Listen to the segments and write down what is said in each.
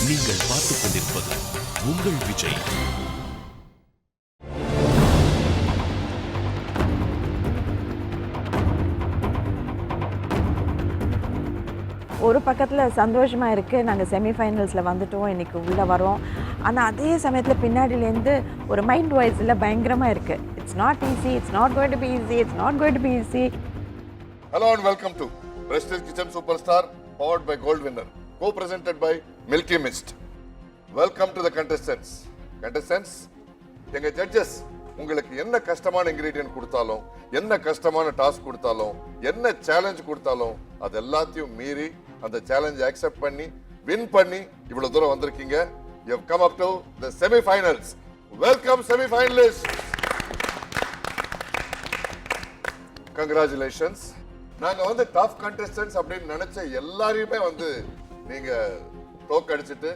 நீங்கள் பார்த்துக் கொண்டிருப்பது உங்கள் விஜய். ஒரு பக்கத்தில் சந்தோஷமாக இருக்குது, நாங்கள் செமிஃபைனல்ஸில் வந்துட்டோம், இன்றைக்கி உள்ளே வரோம். ஆனால் அதே சமயத்தில் பின்னாடியிலேருந்து ஒரு மைண்ட் வாய்ஸில் பயங்கரமாக இருக்குது. It's not easy, it's not going to be easy, it's not going to be easy. Hello and welcome to Prestige Kitchen Superstar, powered by Gold Winner, co-presented by Milky Mist. Welcome to the contestants. Contestants, எங்க judges உங்களுக்கு என்ன கஷ்டமான ingredient கொடுத்தாலும், என்ன கஷ்டமான task கொடுத்தாலும், என்ன challenge கொடுத்தாலும், அது எல்லாத்தையும் மீறி அந்த சேலஞ்ச் அக்செப்ட் பண்ணி வின் பண்ணி இவ்வளவு தூரம் வந்திருக்கீங்க. You have come up to the semi-finals. Welcome semi-finalists. Congratulations. நாங்க வந்து டஃப் கண்டெஸ்டன்ட்ஸ் அப்படின்னு நினைச்ச எல்லாரையுமே வந்து நீங்க தோக்கடிச்சிட்டு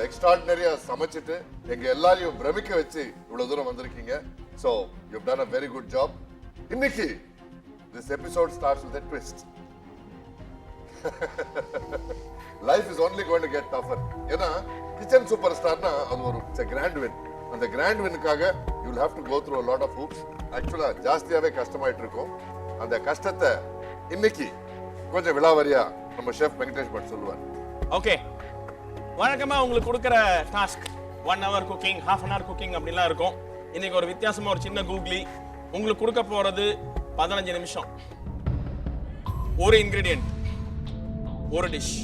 எக்ஸ்ட்ராடினரியா சமைச்சிட்டு எங்க எல்லாரையும் பிரமிக்க வச்சு இவ்வளவு தூரம் வந்திருக்கீங்க. So you've done a very good job. இன்னைக்கு this episode starts with a twist. Life is only going to get tougher. ஏன்னா கிச்சன் சூப்பர் ஸ்டார்னா அது ஒரு கிராண்ட் வின். அந்த grand வின்னுக்காக you will have to go through a lot of hoops. ஆக்சுவலா ஜாஸ்தியாவே கஷ்டமாயிட்டு இருக்கும். அந்த கஷ்டத்தை இன்னைக்கு கொஞ்சம் விலாவரியா நம்ம ஷெஃப் வெங்கடேஷ் பட் சொல்லுவார். ஓகே, வழக்கமா உங்களுக்கு கொடுக்குற task 1 hour cooking, half an hour cooking அப்படிலாம் இருக்கும். இன்னைக்கு ஒரு வித்தியாசமா ஒரு சின்ன கூகுளி உங்களுக்கு கொடுக்க போறது 15 நிமிஷம், ஒரு இன்கிரிடியன்ட், ஒரு டிஷ்.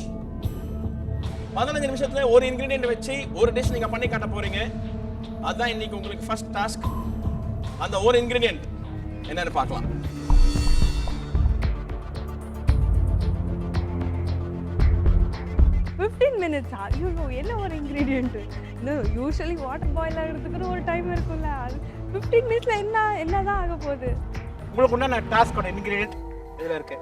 15 நிமிஷத்துல ஒரு இன்கிரிடியன்ட் வச்சு ஒரு டிஷ் நீங்க பண்ணி காட்ட போறீங்க. அதுதான் இன்னைக்கு உங்களுக்கு ஃபர்ஸ்ட் டாஸ்க். அந்த ஒரு இன்கிரிடியன்ட் என்னன்னு பார்க்கலாம். minutes ஐயோ என்ன ஒரு இன்கிரிடியன்ட். யூசுவலி வாட்டர் பாயில் ஆகிறதுக்கு ஒரு டைம் இருக்கும்ல, அது 15 மினிட்ஸ்ல என்னதான் ஆக போகுது? உங்களுக்கு உண்டான டாஸ்கோட இன்கிரிடியன்ட் இதில் இருக்கு.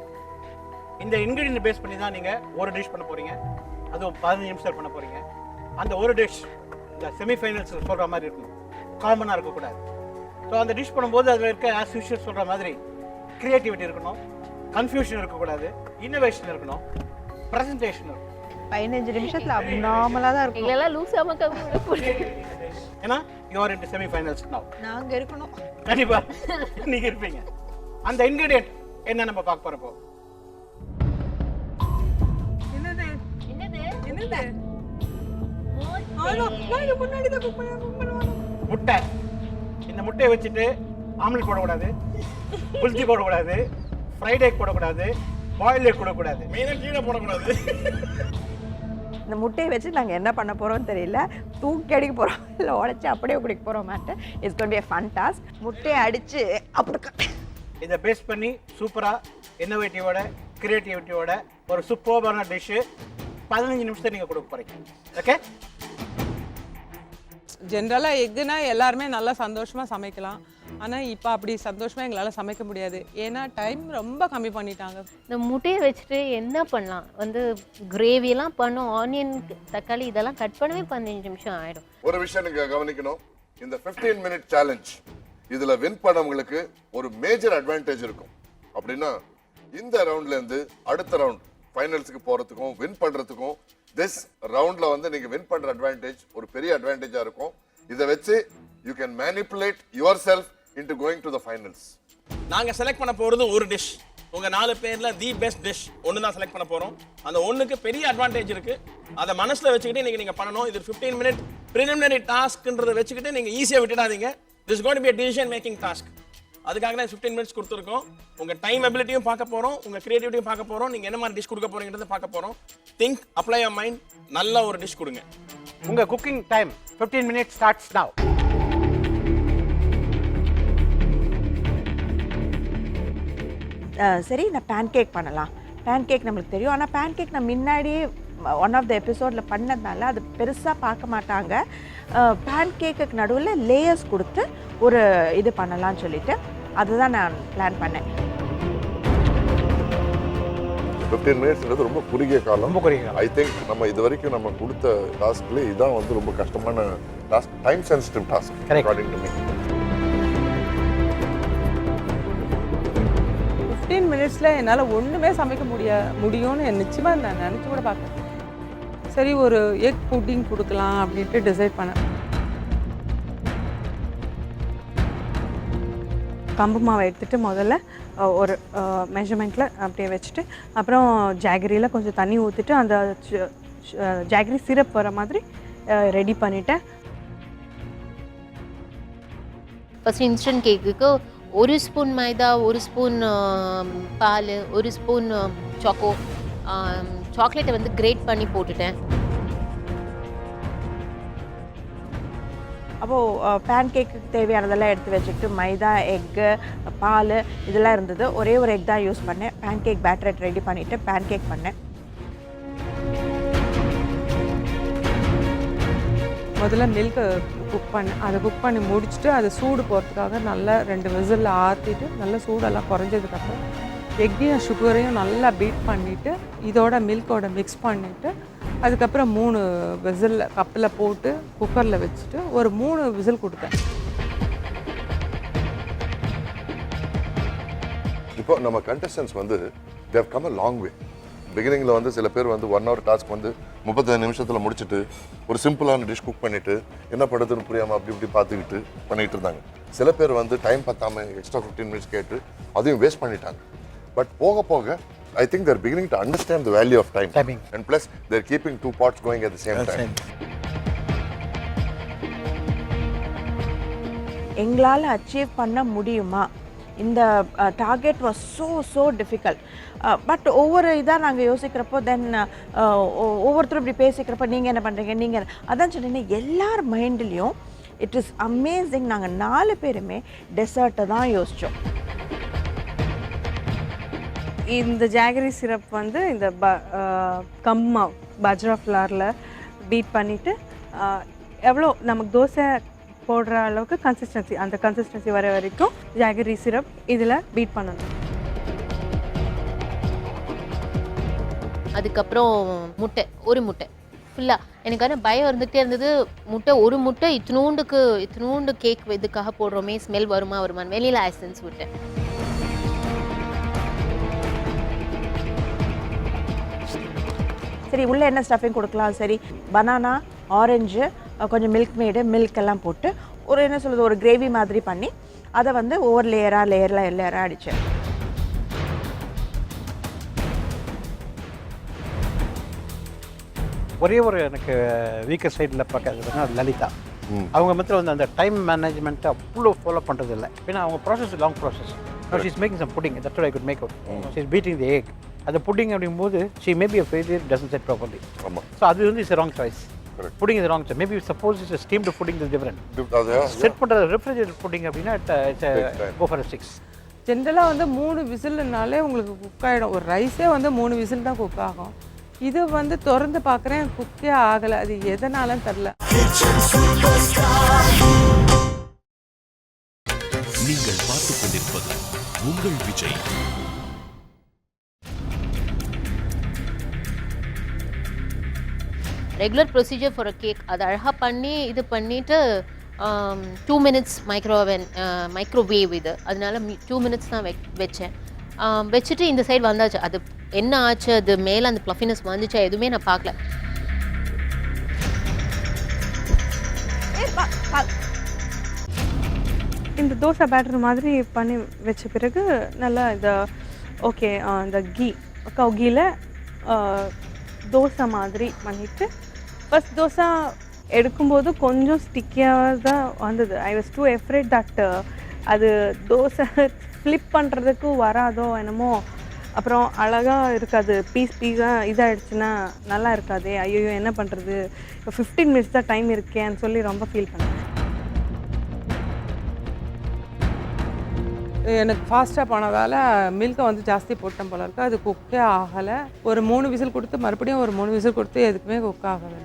இந்த இன்கிரிடியன்ட் பேஸ் பண்ணி தான் நீங்கள் ஒரு டிஷ் பண்ண போறீங்க. அதுவும் 15 நிமிஷம் பண்ண போறீங்க. அந்த ஒரு டிஷ் இந்த செமிஃபைனல்ஸ் சொல்கிற மாதிரி இருக்கணும், காமனாக இருக்கக்கூடாது. ஸோ அந்த டிஷ் பண்ணும்போது அதில் இருக்க ஆஸ் யூஷுவல் சொல்கிற மாதிரி கிரியேட்டிவிட்டி இருக்கணும், கன்ஃபியூஷன் இருக்கக்கூடாது, இன்னோவேஷன் இருக்கணும், ப்ரெசன்டேஷன் இருக்கணும். 15 நிமிஷத்துல அப்நார்மலா தான் இருக்கும். இல்ல லூசாம கம்முனு. ஏன்னா யூ ஆர் இன்டு செமிஃபைனல்ஸ் நவ. நாங்க இருக்கணும். கண்டிப்பா நீங்க இருப்பீங்க. அந்த இன்கிரிடியன்ட் என்ன நம்ம பார்க்க போறப்போ? என்னது? முட்டை. இந்த முட்டையை வச்சுட்டு ஆம்லெட் போடக்கூடாது, புல்ஜி போடக்கூடாது, ஃப்ரைட் எக் போடக்கூடாது, பாயில் எக் போடக்கூடாது, மெயினாக கீழே போடக்கூடாது. இந்த முட்டையை வச்சு நாங்கள் என்ன பண்ண போகிறோம்னு தெரியல. தூக்கி அடிக்க போகிறோம், இல்லை உடச்சி அப்படியே குடிக்க போகிறோம். மேட்டு it's going to be a fun task. முட்டையை அடித்து அப்படி இதை பேஸ் பண்ணி சூப்பராக இன்னோவேட்டிவோட கிரியேட்டிவிட்டியோட ஒரு சூப்பர்பான டிஷ்ஷு 15 நிமிஷத்தை நீங்கள் கொடுக்க போகிறீங்க. ஓகே, ஜென்ரலாக எக்குனா எல்லாருமே நல்லா சந்தோஷமாக சமைக்கலாம். ஆனால் இப்போ அப்படி சந்தோஷமாக எங்களால் சமைக்க முடியாது, ஏன்னா டைம் ரொம்ப கம்மி பண்ணிட்டாங்க. இந்த முட்டையை வச்சுட்டு என்ன பண்ணலாம்? கிரேவியெல்லாம் பண்ணும், ஆனியன் தக்காளி இதெல்லாம் கட் பண்ணவே 15 நிமிஷம் ஆயிடும். ஒரு விஷயம் நீங்க கவனிக்கணும், இந்த 15 minute சேலஞ்ச் இதுல வின் பண்ணவங்களுக்கு ஒரு மேஜர் அட்வான்டேஜ் இருக்கும். அப்படின்னா இந்த ரவுண்ட்ல இருந்து அடுத்த ரவுண்ட் ஃபைனல்ஸுக்கு போறதுக்கும் வின் பண்றதுக்கும் திஸ் ரவுண்ட்ல வந்து நீங்க வின் பண்ற அட்வான்டேஜ் ஒரு பெரிய அட்வான்டேஜா இருக்கும். இதை வச்சு you can manipulate your self into going to the finals. நாங்க செலக்ட் பண்ண போறது ஒரு டிஷ். உங்க 4 பேர்ல தி பெஸ்ட் டிஷ் ஒன்று தான் செலக்ட் பண்ண போறோம். அந்த ஒண்ணுக்கு பெரிய அட்வான்டேஜ் இருக்கு. அதை மனசுல வச்சுக்கிட்டு இன்னைக்கு நீங்க பண்ணணும். இது 15 minute preliminary டாஸ்க்ன்றதை வச்சுக்கிட்டு நீங்க ஈஸியா விட்டுடாதீங்க. This is going to be a decision making task. அதுக்காக தான் 15 minutes கொடுத்துருக்கோம். உங்க டைம் எபிலிட்டியும் பார்க்க போறோம், உங்க கிரியேட்டிவிட்டியும் பார்க்க போறோம், நீங்க என்ன மாதிரி டிஷ் கொடுக்க போறீங்கன்றதை பார்க்க போறோம். திங்க், அப்ளை யுவர் மைண்ட், நல்ல ஒரு டிஷ் கொடுங்க. உங்கள் cooking time 15 minutes starts now. சரி, நான் பேன் கேக் பண்ணலாம். பேன் கேக் நம்மளுக்கு தெரியும், ஆனால் பேன் கேக் நான் முன்னாடியே ஒன் ஆஃப் த எபிசோடில் பண்ணதுனால அது பெருசாக பார்க்க மாட்டாங்க. பேன் கேக்குக்கு நடுவில் லேயர்ஸ் கொடுத்து ஒரு இது பண்ணலாம்னு சொல்லிட்டு அதுதான் நான் பிளான் பண்ணேன். 15 minutes ரொம்ப குறுகிய காலம். ரொம்ப குறுகிய காலம். ஐ திங்க் நம்ம இது வரைக்கும் நம்ம கொடுத்த டாஸ்க்ல இதான் வந்து ரொம்ப கஷ்டமான task, time sensitive task according to me. 15 மினிட்ஸில் என்னால் ஒன்றுமே சமைக்க முடியும்னு நிச்சயமாக நான் நினச்சி கூட பார்க்குறேன். சரி ஒரு எக் புட்டிங் கொடுக்கலாம் அப்படின்ட்டு டிசைட் பண்ணேன். கம்பு மாவை எடுத்துகிட்டு முதல்ல ஒரு மெஷர்மெண்ட்டில் அப்படியே வச்சுட்டு அப்புறம் ஜாகரியில் கொஞ்சம் தண்ணி ஊற்றிட்டு அந்த ஜாகரி சிரப் வர மாதிரி ரெடி பண்ணிட்டேன். ஃபஸ்ட் இன்ஸ்டன்ட் கேக்குக்கு 1 ஸ்பூன் மைதா, 1 ஸ்பூன் பால், 1 ஸ்பூன் சாக்லேட்டை வந்து கிரேட் பண்ணி போட்டுட்டேன். அப்போது பேன் கேக்குக்கு தேவையானதெல்லாம் எடுத்து வச்சுக்கிட்டு மைதா, எக்கு, பால் இதெல்லாம் இருந்தது. ஒரே ஒரு எக் தான் யூஸ் பண்ணேன். பேன் கேக் பேட்டரை ரெடி பண்ணிவிட்டு பேன் கேக் பண்ணேன். முதல்ல மில்கை குக் பண்ணேன். அதை குக் பண்ணி முடிச்சுட்டு அதை சூடு போகிறதுக்காக நல்லா 2 விசிலில் ஆற்றிட்டு நல்லா சூடெல்லாம் குறைஞ்சதுக்கப்புறம் எக்கையும் சுகரையும் நல்லா பீட் பண்ணிவிட்டு இதோட மில்கோட மிக்ஸ் பண்ணிவிட்டு அதுக்கப்புறம் 3 விசில் கப்பில் போட்டு குக்கரில் வச்சுட்டு ஒரு 3 விசில் கொடுத்தேன். இப்போ நம்ம கண்டஸ்டன்ஸ் வந்து they have come a long way. பிகினிங்கில் வந்து சில பேர் வந்து 1 hour டாஸ்க் வந்து 35 நிமிஷத்தில் முடிச்சுட்டு ஒரு சிம்பிளான டிஷ் குக் பண்ணிவிட்டு என்ன படுத்துன்னு புரியாமல் அப்படி இப்படி பார்த்துக்கிட்டு பண்ணிகிட்டு இருந்தாங்க. சில பேர் வந்து டைம் பத்தாமல் எக்ஸ்ட்ரா 15 மினிட்ஸ் கேட்டு அதையும் வேஸ்ட் பண்ணிட்டாங்க. பட் போக போக I think they're beginning to understand the value of time. Timing. And plus they're keeping 2 pots going at the same time. எங்களால் அச்சீவ் பண்ண முடியுமா? இந்த target was so difficult. But ஒவ்வொரு இதாக நாங்கள் யோசிக்கிறப்போ தென் ஒவ்வொருத்தரும் இப்படி பேசிக்கிறப்போ நீங்கள் என்ன பண்ணுறீங்க, நீங்கள் அதான் சொன்னீங்கன்னா எல்லார் மைண்ட்லேயும் இட் இஸ் அமேசிங். நாங்கள் 4 பேருமே டெசர்ட்டை தான் யோசித்தோம். இந்த ஜாகரி சிரப் வந்து இந்த கம்மா பஜ்ரா ஃப்ளாரில் பீட் பண்ணிவிட்டு எவ்வளோ நமக்கு தோசை போடுற அளவுக்கு கன்சிஸ்டன்சி, அந்த கன்சிஸ்டன்சி வர வரைக்கும் ஜாகரி சிரப் இதில் பீட் பண்ணணும். அதுக்கப்புறம் ஒரு முட்டை ஃபுல்லாக எனக்கு பயம் இருந்துகிட்டே இருந்தது. ஒரு முட்டை இத்தினூண்டு கேக் இதுக்காக போடுறோமே, ஸ்மெல் வருமான்னு வெளியில் எசன்ஸ் விட்டேன். சரி உள்ளே என்ன ஸ்டஃபிங் கொடுக்கலாம், சரி பனானா, ஆரஞ்சு, கொஞ்சம் மில்க் மேடு, மில்க் எல்லாம் போட்டு ஒரு என்ன சொல்கிறது ஒரு கிரேவி மாதிரி பண்ணி அதை வந்து ஒவ்வொரு லேயராக அடித்தேன். ஒரே ஒரு எனக்கு வீக்கர் சைடில் பார்க்கறதுனா லலிதா. அவங்க மத்தியில் வந்து அந்த டைம் மேனேஜ்மெண்ட்டை அவ்வளோ ஃபாலோ பண்ணுறது இல்லை. ஏன்னா அவங்க process long process. She is making some pudding, that's what I could make out. She is beating the egg. அந்த புட்டிங் அப்படிங்கும்போது she maybe a failure, doesn't set properly. ஆமாம். ஸோ அது வந்து is wrong choice. Pudding is wrong choice. Maybe suppose is steamed pudding is different. Set பண்ணுற refrigerator pudding அப்படின்னா go for 6. ஜென்ரலாக வந்து 3 விசில்னாலே உங்களுக்கு குக் ஆகிடும். ஒரு ரைஸே வந்து 3 விசில் தான் குக் ஆகும். இது வந்து திறந்து பார்க்குறேன் குக்கே ஆகலை. அது எதனாலன்னு தெரில. நீங்கள் பார்த்துக் கொண்டிருப்பது உங்கள் Vijay. Regular procedure for a cake அது அழகாக பண்ணி இது பண்ணிவிட்டு 2 மினிட்ஸ் மைக்ரோவேவ் இது, அதனால 2 மினிட்ஸ் தான் வச்சேன். வச்சுட்டு இந்த சைடு வந்தாச்சு. அது என்ன ஆச்சு, அது மேலே அந்த ப்ளஃபினஸ் வந்துச்சா எதுவுமே நான் பார்க்கல. இந்த தோசை பேட்டர் மாதிரி பண்ணி வச்ச பிறகு நல்லா இந்த ஓகே இந்த கீயில் தோசை மாதிரி பண்ணிவிட்டு ஃபர்ஸ்ட் தோசை எடுக்கும்போது கொஞ்சம் ஸ்டிக்கியாக தான் வந்தது. ஐ வாஸ் டூ எஃப்ரேட் தட் அது தோசை ஃப்ளிப் பண்ணுறதுக்கு வராதோ என்னமோ, அப்புறம் அழகாக இருக்காது, பீஸாக இதாகிடுச்சுன்னா நல்லா இருக்காது. ஐயோ என்ன பண்ணுறது, இப்போ 15 மினிட்ஸ் தான் டைம் இருக்கேன்னு சொல்லி ரொம்ப ஃபீல் பண்ணேன். எனக்கு ஃபாஸ்ட்டாக போனதால் மில்கை வந்து ஜாஸ்தி போட்டேன் போல இருக்கு. அது குக்கே ஆகலை. ஒரு 3 விசில் கொடுத்து மறுபடியும் ஒரு 3 விசில் கொடுத்து எதுக்குமே குக் ஆகலை.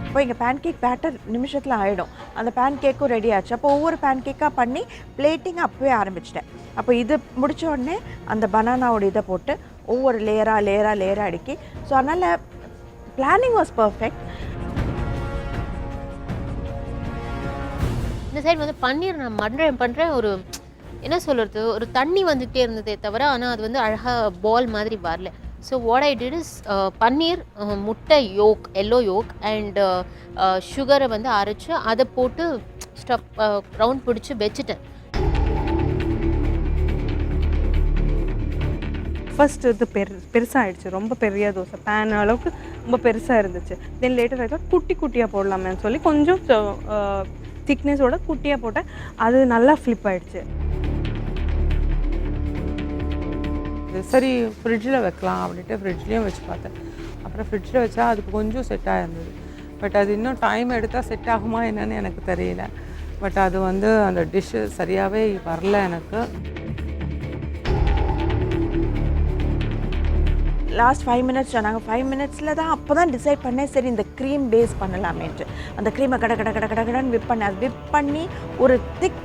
இப்போ இங்கே பேன் கேக் பேட்டர் நிமிஷத்தில் ஆகிடும். அந்த பேன் கேக்கும் ரெடி ஆச்சு. அப்போ ஒவ்வொரு பேன் கேக்காக பண்ணி பிளேட்டிங் அப்போவே ஆரம்பிச்சிட்டேன். அப்போ இது முடித்த உடனே அந்த பனானாவோட இதை போட்டு ஒவ்வொரு லேயராக அடுக்கி, ஸோ அதனால் பிளானிங் வாஸ் பர்ஃபெக்ட். இந்த சைடு வந்து பன்னீர் நான் பண்ணுறேன் ஒரு என்ன சொல்கிறது, ஒரு தண்ணி வந்துகிட்டே இருந்ததே தவிர ஆனால் அது வந்து அழகாக பால் மாதிரி வரல. So what I did is paneer, முட்டை யோக், எல்லோ யோக் அண்ட் சுகரை வந்து அரைச்சி அதை போட்டு ஸ்டப் ரவுண்ட் பிடிச்சி வச்சுட்டேன். ஃபர்ஸ்ட் இது பெருசாகிடுச்சு, ரொம்ப பெரிய தோசை பேன் அளவுக்கு ரொம்ப பெருசாக இருந்துச்சு. தென் லேட்டர் ஆகிட்டா குட்டி குட்டியாக போடலாமேன்னு சொல்லி கொஞ்சம் திக்னஸோட குட்டியாக போட்டேன். அது நல்லா ஃப்ளிப் ஆகிடுச்சு. சரி ஃப்ரிட்ஜில் வைக்கலாம் அப்படின்ட்டு ஃப்ரிட்ஜ்லேயும் வச்சு பார்த்தேன். அப்புறம் ஃப்ரிட்ஜில் வச்சா அதுக்கு கொஞ்சம் செட் ஆகிருந்தது. பட் அது இன்னும் டைம் எடுத்தால் செட் ஆகுமா என்னன்னு எனக்கு தெரியல. பட் அது வந்து அந்த டிஷ்ஷு சரியாகவே வரல எனக்கு. லாஸ்ட் 5 மினிட்ஸ் சொன்னாங்க. 5 மினிட்ஸில் தான் அப்போ தான் டிசைட் பண்ணேன், சரி இந்த க்ரீம் பேஸ் பண்ணலாமேன்ட்டு. அந்த க்ரீமை கடன்னு விப் பண்ணேன். அது விப் பண்ணி ஒரு திக்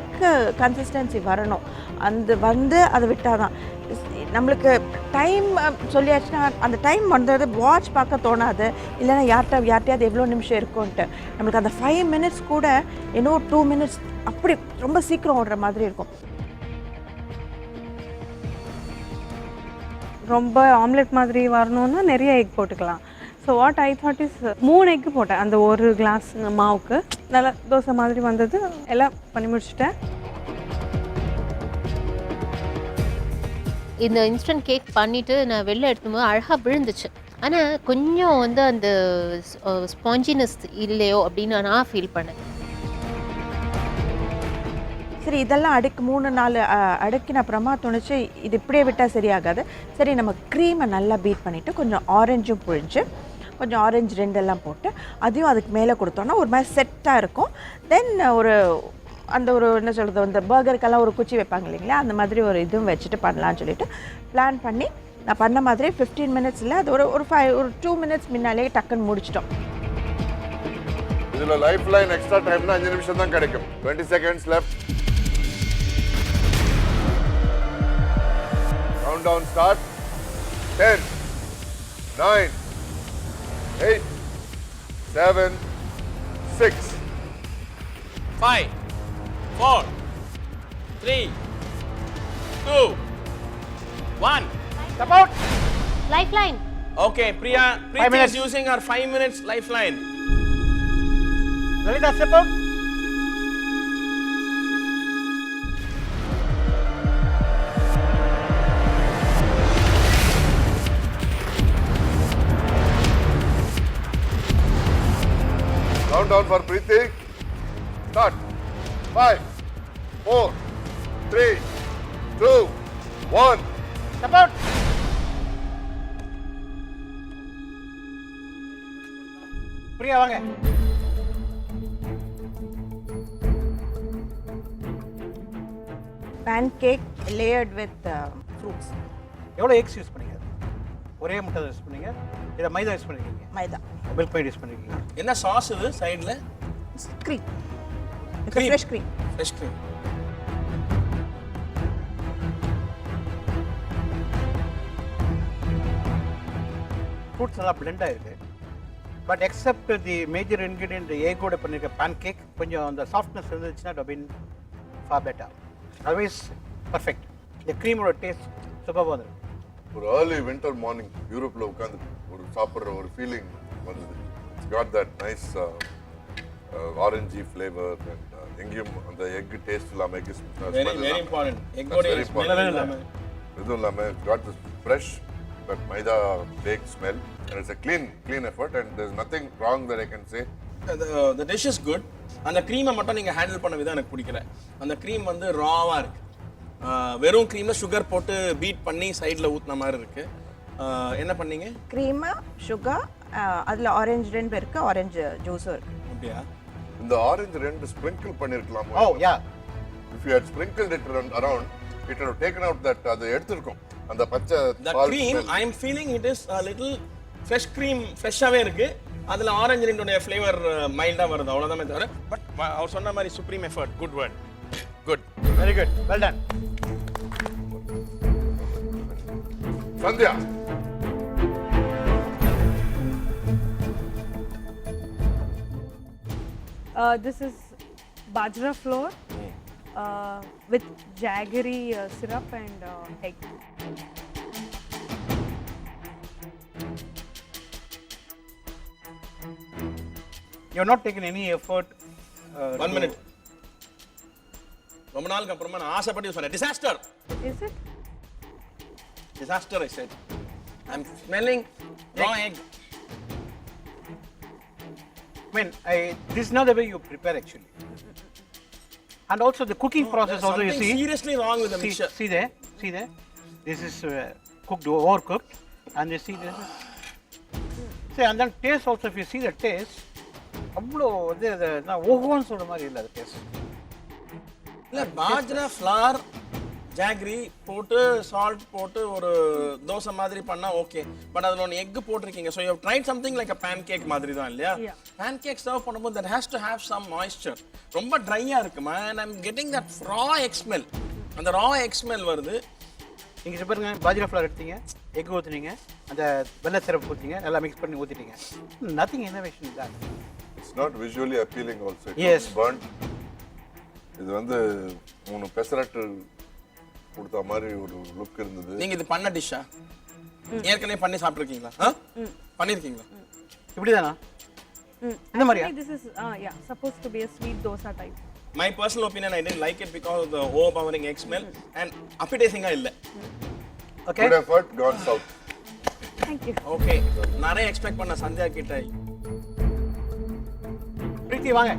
கன்சிஸ்டன்சி வரணும். அந்த வந்து அதை விட்டால் தான் நம்மளுக்கு டைம் சொல்லியாச்சுன்னா அந்த டைம் வந்தது வாட்ச் பார்க்க தோணாது. இல்லைன்னா யார்கிட்டயாவது எவ்வளோ நிமிஷம் இருக்கும்ன்ட்டு நம்மளுக்கு அந்த 5 மினிட்ஸ் கூட இன்னும் 2 மினிட்ஸ் அப்படி ரொம்ப சீக்கிரம் ஓடுற மாதிரி இருக்கும். ரொம்ப ஆம்லெட் மாதிரி வரணுன்னா நிறைய எக் போட்டுக்கலாம். So what I thought is 3 egg போட்டேன் அந்த ஒரு கிளாஸ் மாவுக்கு. நல்லா தோசை மாதிரி வந்தது. எல்லாம் பண்ணி முடிச்சுட்டேன். இந்த இன்ஸ்டன்ட் கேக் பண்ணிவிட்டு நான் வெளில எடுக்கும்போது அழகாக விழுந்துச்சு. ஆனால் கொஞ்சம் வந்து அந்த ஸ்பாஞ்சினஸ் இல்லையோ அப்படின்னு நான் ஃபீல் பண்ணேன். சரி இதெல்லாம் 3-4 அடுக்கின அப்புறமா தோணுச்சு இது இப்படியே விட்டால் சரியாகாது. சரி நம்ம க்ரீமை நல்லா பீட் பண்ணிவிட்டு கொஞ்சம் ஆரஞ்சும் புழிஞ்சு கொஞ்சம் ஆரஞ்சு 2 எல்லாம் போட்டு அதையும் அதுக்கு மேலே கொடுத்தோன்னா ஒரு மாதிரி செட்டாக இருக்கும். தென் அந்த ஒரு என்ன சொல்கிறது, அந்த பர்கருக்கெல்லாம் ஒரு குச்சி வைப்பாங்க இல்லைங்களா, அந்த மாதிரி ஒரு இதுவும் வச்சுட்டு பண்ணலான்னு சொல்லிட்டு பிளான் பண்ணி நான் பண்ண மாதிரி 15 மினிட்ஸில் அது ஒரு 2 மினிட்ஸ் முன்னாலேயே டக்குன்னு முடிச்சிட்டோம். இதில் லைஃப் லைன் எக்ஸ்ட்ரா டைம்னா 5 நிமிஷம் தான் கிடைக்கும். 20 seconds left. Countdown start. 10, 9, 8, 7, 6, 5, 4, 3, 2, 1. Step out. Lifeline. Okay, Priya. 5 Preeti minutes. is using her 5 minutes lifeline. Lalita, step out. Countdown for Preeti. Start. 5, 4, 3, 2, 1. Step out. Priya வாங்க. Pancake layered with fruits. எவ்வளோ X use பண்ணீங்க? ஒரே முட்டை use பண்ணீங்க, இதை மைதா use பண்ணிருக்கீங்க, மைதா, milk mat use பண்ணிருக்கீங்க. என்ன சாஸ் இது சைடுல? cream. It's Cream. a fresh cream. Fresh cream. Fruits நல்லா பிளெண்ட் ஆயிருக்கு. But except the major ingredient ஏகோட பண்ணியிருக்க பேன் கேக் கொஞ்சம் அந்த சாஃப்ட்னஸ் இருந்துச்சுன்னா it been for better. Otherwise perfect. இந்த க்ரீமோட டேஸ்ட் சூப்பராக வந்துருக்கு. ஒரு ஏர்லி வின்டர் மார்னிங் யூரோப்பில் உட்காந்து ஒரு சாப்பிட்ற ஒரு ஃபீலிங் வந்தது. It's got that nice orange flavour and எங்கேயும் அந்த எக் டேஸ்ட் இல்லாமல் எக் வெரி இம்பார்ட்டன்ட். எக்கோட ஸ்மெல் இல்லாம இதுவும் இல்லாமல் got this fresh but maida bake smell and it's a clean effort and there's nothing wrong that I can say. the dish is good. அந்த க்ரீமை மட்டும் நீங்க ஹேண்டில் பண்ண விதம் எனக்கு பிடிக்கல. அந்த க்ரீம் வந்து ராவா இருக்கு. வெறும் க்ரீம்ல சுகர் போட்டு பீட் பண்ணி சைடில் ஊற்றின மாதிரி இருக்கு. என்ன பண்ணீங்க? க்ரீமு, சுகர், அதில் ஆரஞ்சு 2 இருக்கு, ஆரஞ்சு ஜூஸும் இருக்கு. அப்படியா? இந்த ஆரஞ்சு 2 ஸ்ப்ரிங்கிள் பண்ணிருக்கலாம். ஓ யா. If you had sprinkled it around, it would have taken out that அது எடுத்துருக்கும் அந்த பச்சை The ball cream, smell. I am feeling it is a little fresh cream, ஃப்ரெஷ்ஷாகவே இருக்கு. அதில் ஆரஞ்சு ரெண்டுடைய ஃப்ளேவர் மைல்டாக வருது, அவ்வளோதானே தவிர. பட் அவர் சொன்ன மாதிரி supreme effort. Good word. Good. Very good. Well done. Sandhya. This is bajra flour with jaggery syrup and egg. You not taken any effort. 1 minute. ரொம்ப நாளுக்கு அப்புறமா நான் ஆசைப்பட்டு சொன்னேன் disaster. Is it? Disaster, I said. I'm smelling raw egg. I mean, this is not the way you prepare actually. And also the cooking process There's also you something see. seriously wrong with the mixture. See there. This is cooked, overcooked, and you see this. See, and then taste also, if you see the taste, அவ்வளோ இது நான் ஓஹோன்னு சொல்ற மாதிரி இல்லை அது taste. இல்ல bajra flower jaggery போட்டு சால்ட் போட்டு ஒரு தோசை மாதிரி பண்ணா ஓகே. பட் அதுல ஒன்று எக் போட்டிருக்கீங்க. So you have tried something like a pancake மாதிரி தான் இல்லையா? பேன் கேக் சர்வ் பண்ணும்போது that has to have some moisture. ரொம்ப ட்ரையா இருக்குமா and I'm getting that raw egg smell. அந்த ரா எக் ஸ்மெல் வருது. நீங்கள் பாருங்க, பாஜ்ரா ஃப்ளார் எடுத்தீங்க, எக் ஊற்றுனீங்க, அந்த வெள்ளை சிரப் ஊற்றிங்க, நல்லா மிக்ஸ் பண்ணி ஊற்றிட்டீங்க. நத்திங் இன்னோவேஷன் தான். It's not visually appealing also. It Yes. looks burnt. இது வந்து 3 பெசரட்டு கொடுத்த மாதிரி ஒரு லுக் இருந்தது. நீங்க இது பண்ண டிஷ்ஷா? ஏற்கனவே பண்ணி சாப்பிட்டுருக்கீங்களா? பண்ணிருக்கீங்களா? இப்படிதானா? இந்த மாதிரியா? Actually, this is supposed to be a sweet dosa type. My personal opinion, I didn't like it because of the overpowering egg smell and appetizing இல்ல. Okay. Good effort, gone south. Thank you. Okay, நிறைய expect பண்ண சந்தியா கிட்ட. பிரீத்தி வாங்க.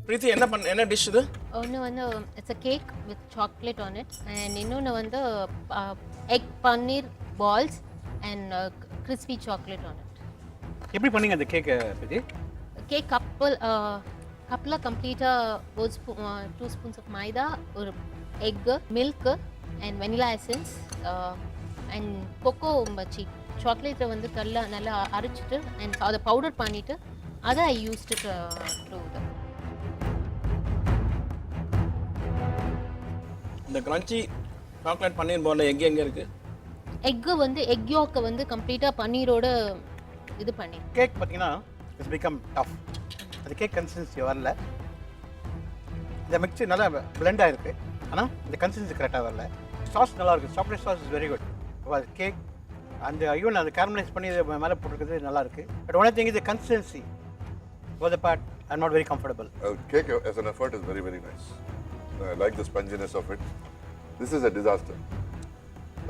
பிரீத்தி என்ன dish இது? ஒன்று வந்து it's a cake with chocolate on it and இன்னொன்று வந்து egg paneer balls and crispy chocolate on it. எப்படி பண்ணீங்க அந்த கேக்கை பிரீத்தி? கேக் கப்பில் கம்ப்ளீட்டாக 2 ஸ்பூன்ஸ் ஆஃப் மைதா, ஒரு egg, milk and vanilla essence and cocoa வச்சு சாக்லேட்டை வந்து நல்லா அரைச்சிட்டு அண்ட் அதை பவுடர் பண்ணிவிட்டு அதை ஐ யூஸ்ட் டு இந்த கிரன்ச்சி சாக்லேட் பன்னீர் பால்ல எக் எங்க இருக்கு? எக்கு வந்து எக் யோக்கை வந்து கம்ப்ளீட்டாக பன்னீரோட இது பண்ணி. கேக் பார்த்தீங்கன்னா இட்ஸ் பிகம் டஃப். அது கேக் கன்சிஸ்டன்சி வரல. இந்த மிக்சர் நல்லா பிளெண்ட் ஆகிருக்கு, ஆனால் இந்த கன்சிஸ்டன்சி கரெக்டாக வரல. சாஸ் நல்லா இருக்குது, chocolate sauce is very good. அது கேக் அந்த ஈவன் அது கேரமலைஸ் பண்ணி இது மேலே போட்டுருக்குது நல்லா இருக்குது. பட் ஒன் திங் இது consistency for the part I am not very comfortable. Cake as an effort is very, very nice. I like the sponginess of it. This is a disaster.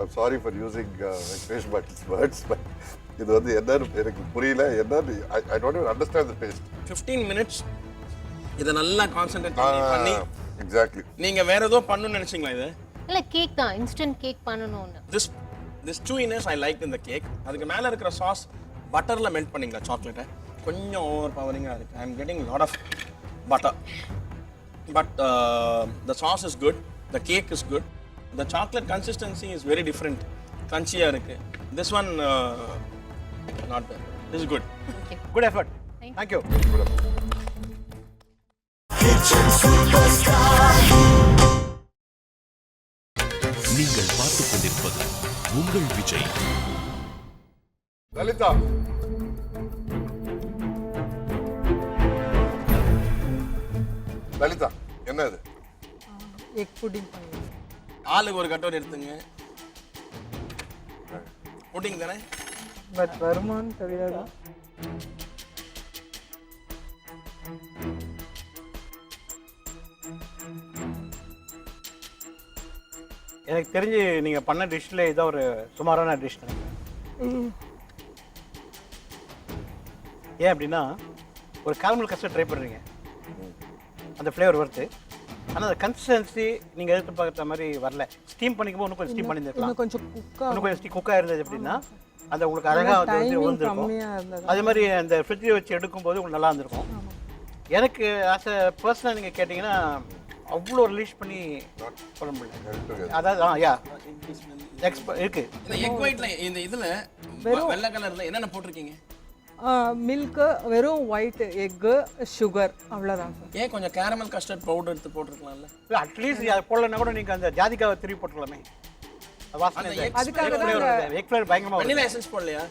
I'm sorry for using Venkatesh Bhatt's words, but இது வந்து என்னன்னு எனக்கு புரியல. என்னன்னு I don't even understand the taste. 15 minutes இத நல்லா concentrate பண்ணி Exactly. நீங்க வேற ஏதோ பண்ணனும்னு நினைச்சீங்களா இது? இல்ல கேக் தான், இன்ஸ்டன்ட் கேக் பண்ணனும்னு. This chewiness I liked in the cake. அதுக்கு மேல இருக்கிற சாஸ் பட்டர்ல மெல்ட் பண்ணீங்களா சாக்லேட்டை? கொஞ்சம் ஓவர் பவரிங்கா இருக்கு. I am getting a lot of butter. But the sauce is good, the cake is good. The chocolate consistency is very different. Crunchy-ஆ இருக்கு. This one not bad. This is good. Okay. Good effort. Thank you. நீங்கள் பார்த்துக் கொண்டிருப்பது உங்கள் விஜய். லலிதா, லலிதா என்ன இது? Egg pudding பண்ணி ஆளுக்கு ஒரு கட்டோரி எடுத்துங்க. புட்டிங் தானே? பட் வருமான்னு தெரியாது. எனக்கு தெரிஞ்சு நீங்கள் பண்ண டிஷ்ஷில் இதான் ஒரு சுமாரான டிஷ் நினைக்கிறேன். ஏன் அப்படின்னா ஒரு கேரமல் கஸ்டர்ட் ட்ரை பண்ணுறீங்க, அந்த ஃப்ளேவர் வருது, ஆனால் அந்த கன்சிஸ்டன்சி நீங்கள் எதிர்பார்க்குற மாதிரி வரல. ஸ்டீம் பண்ணிக்கும்போது இன்னும் கொஞ்சம் ஸ்டீம் பண்ணியிருக்கலாம், இன்னும் கொஞ்சம் இன்னும் கொஞ்சம் குக்காக இருந்தது அப்படின்னா அந்த உங்களுக்கு அழகாக வந்து விழுந்துருக்கும். கம்மியாக இருந்தது. அதே மாதிரி அந்த ஃப்ரிட்ஜில் வச்சு எடுக்கும்போது உங்களுக்கு நல்லா இருந்திருக்கும். எனக்கு ஆஸ் அ பர்சனாக நீங்கள் கேட்டிங்கன்னா அவ்வளோ ரிலீஸ் பண்ணி சொல்ல முடியல. அதாவது இருக்கு இந்த எக் ஒயிட்ல இந்த இதுல வெள்ளை கலர்ல என்னென்ன போட்டிருக்கீங்க? மில்க்கு, வெறும் ஒயிட் எக்கு, சுகர், அவ்வளோதான் சார். ஏன் கொஞ்சம் கேரமல் கஸ்டர்ட் பவுடர் எடுத்து போட்டிருக்கலாம்ல? அட்லீஸ்ட் அதை போடலன்னா கூட நீங்கள் அந்த ஜாதிக்காவை திருப்பி போட்டுக்கலாமே. வாசனை அதுக்காக தான் எக் ஃப்ளேவர் பயங்கரமாக வெண்ணிலா எசன்ஸ் போடலையா?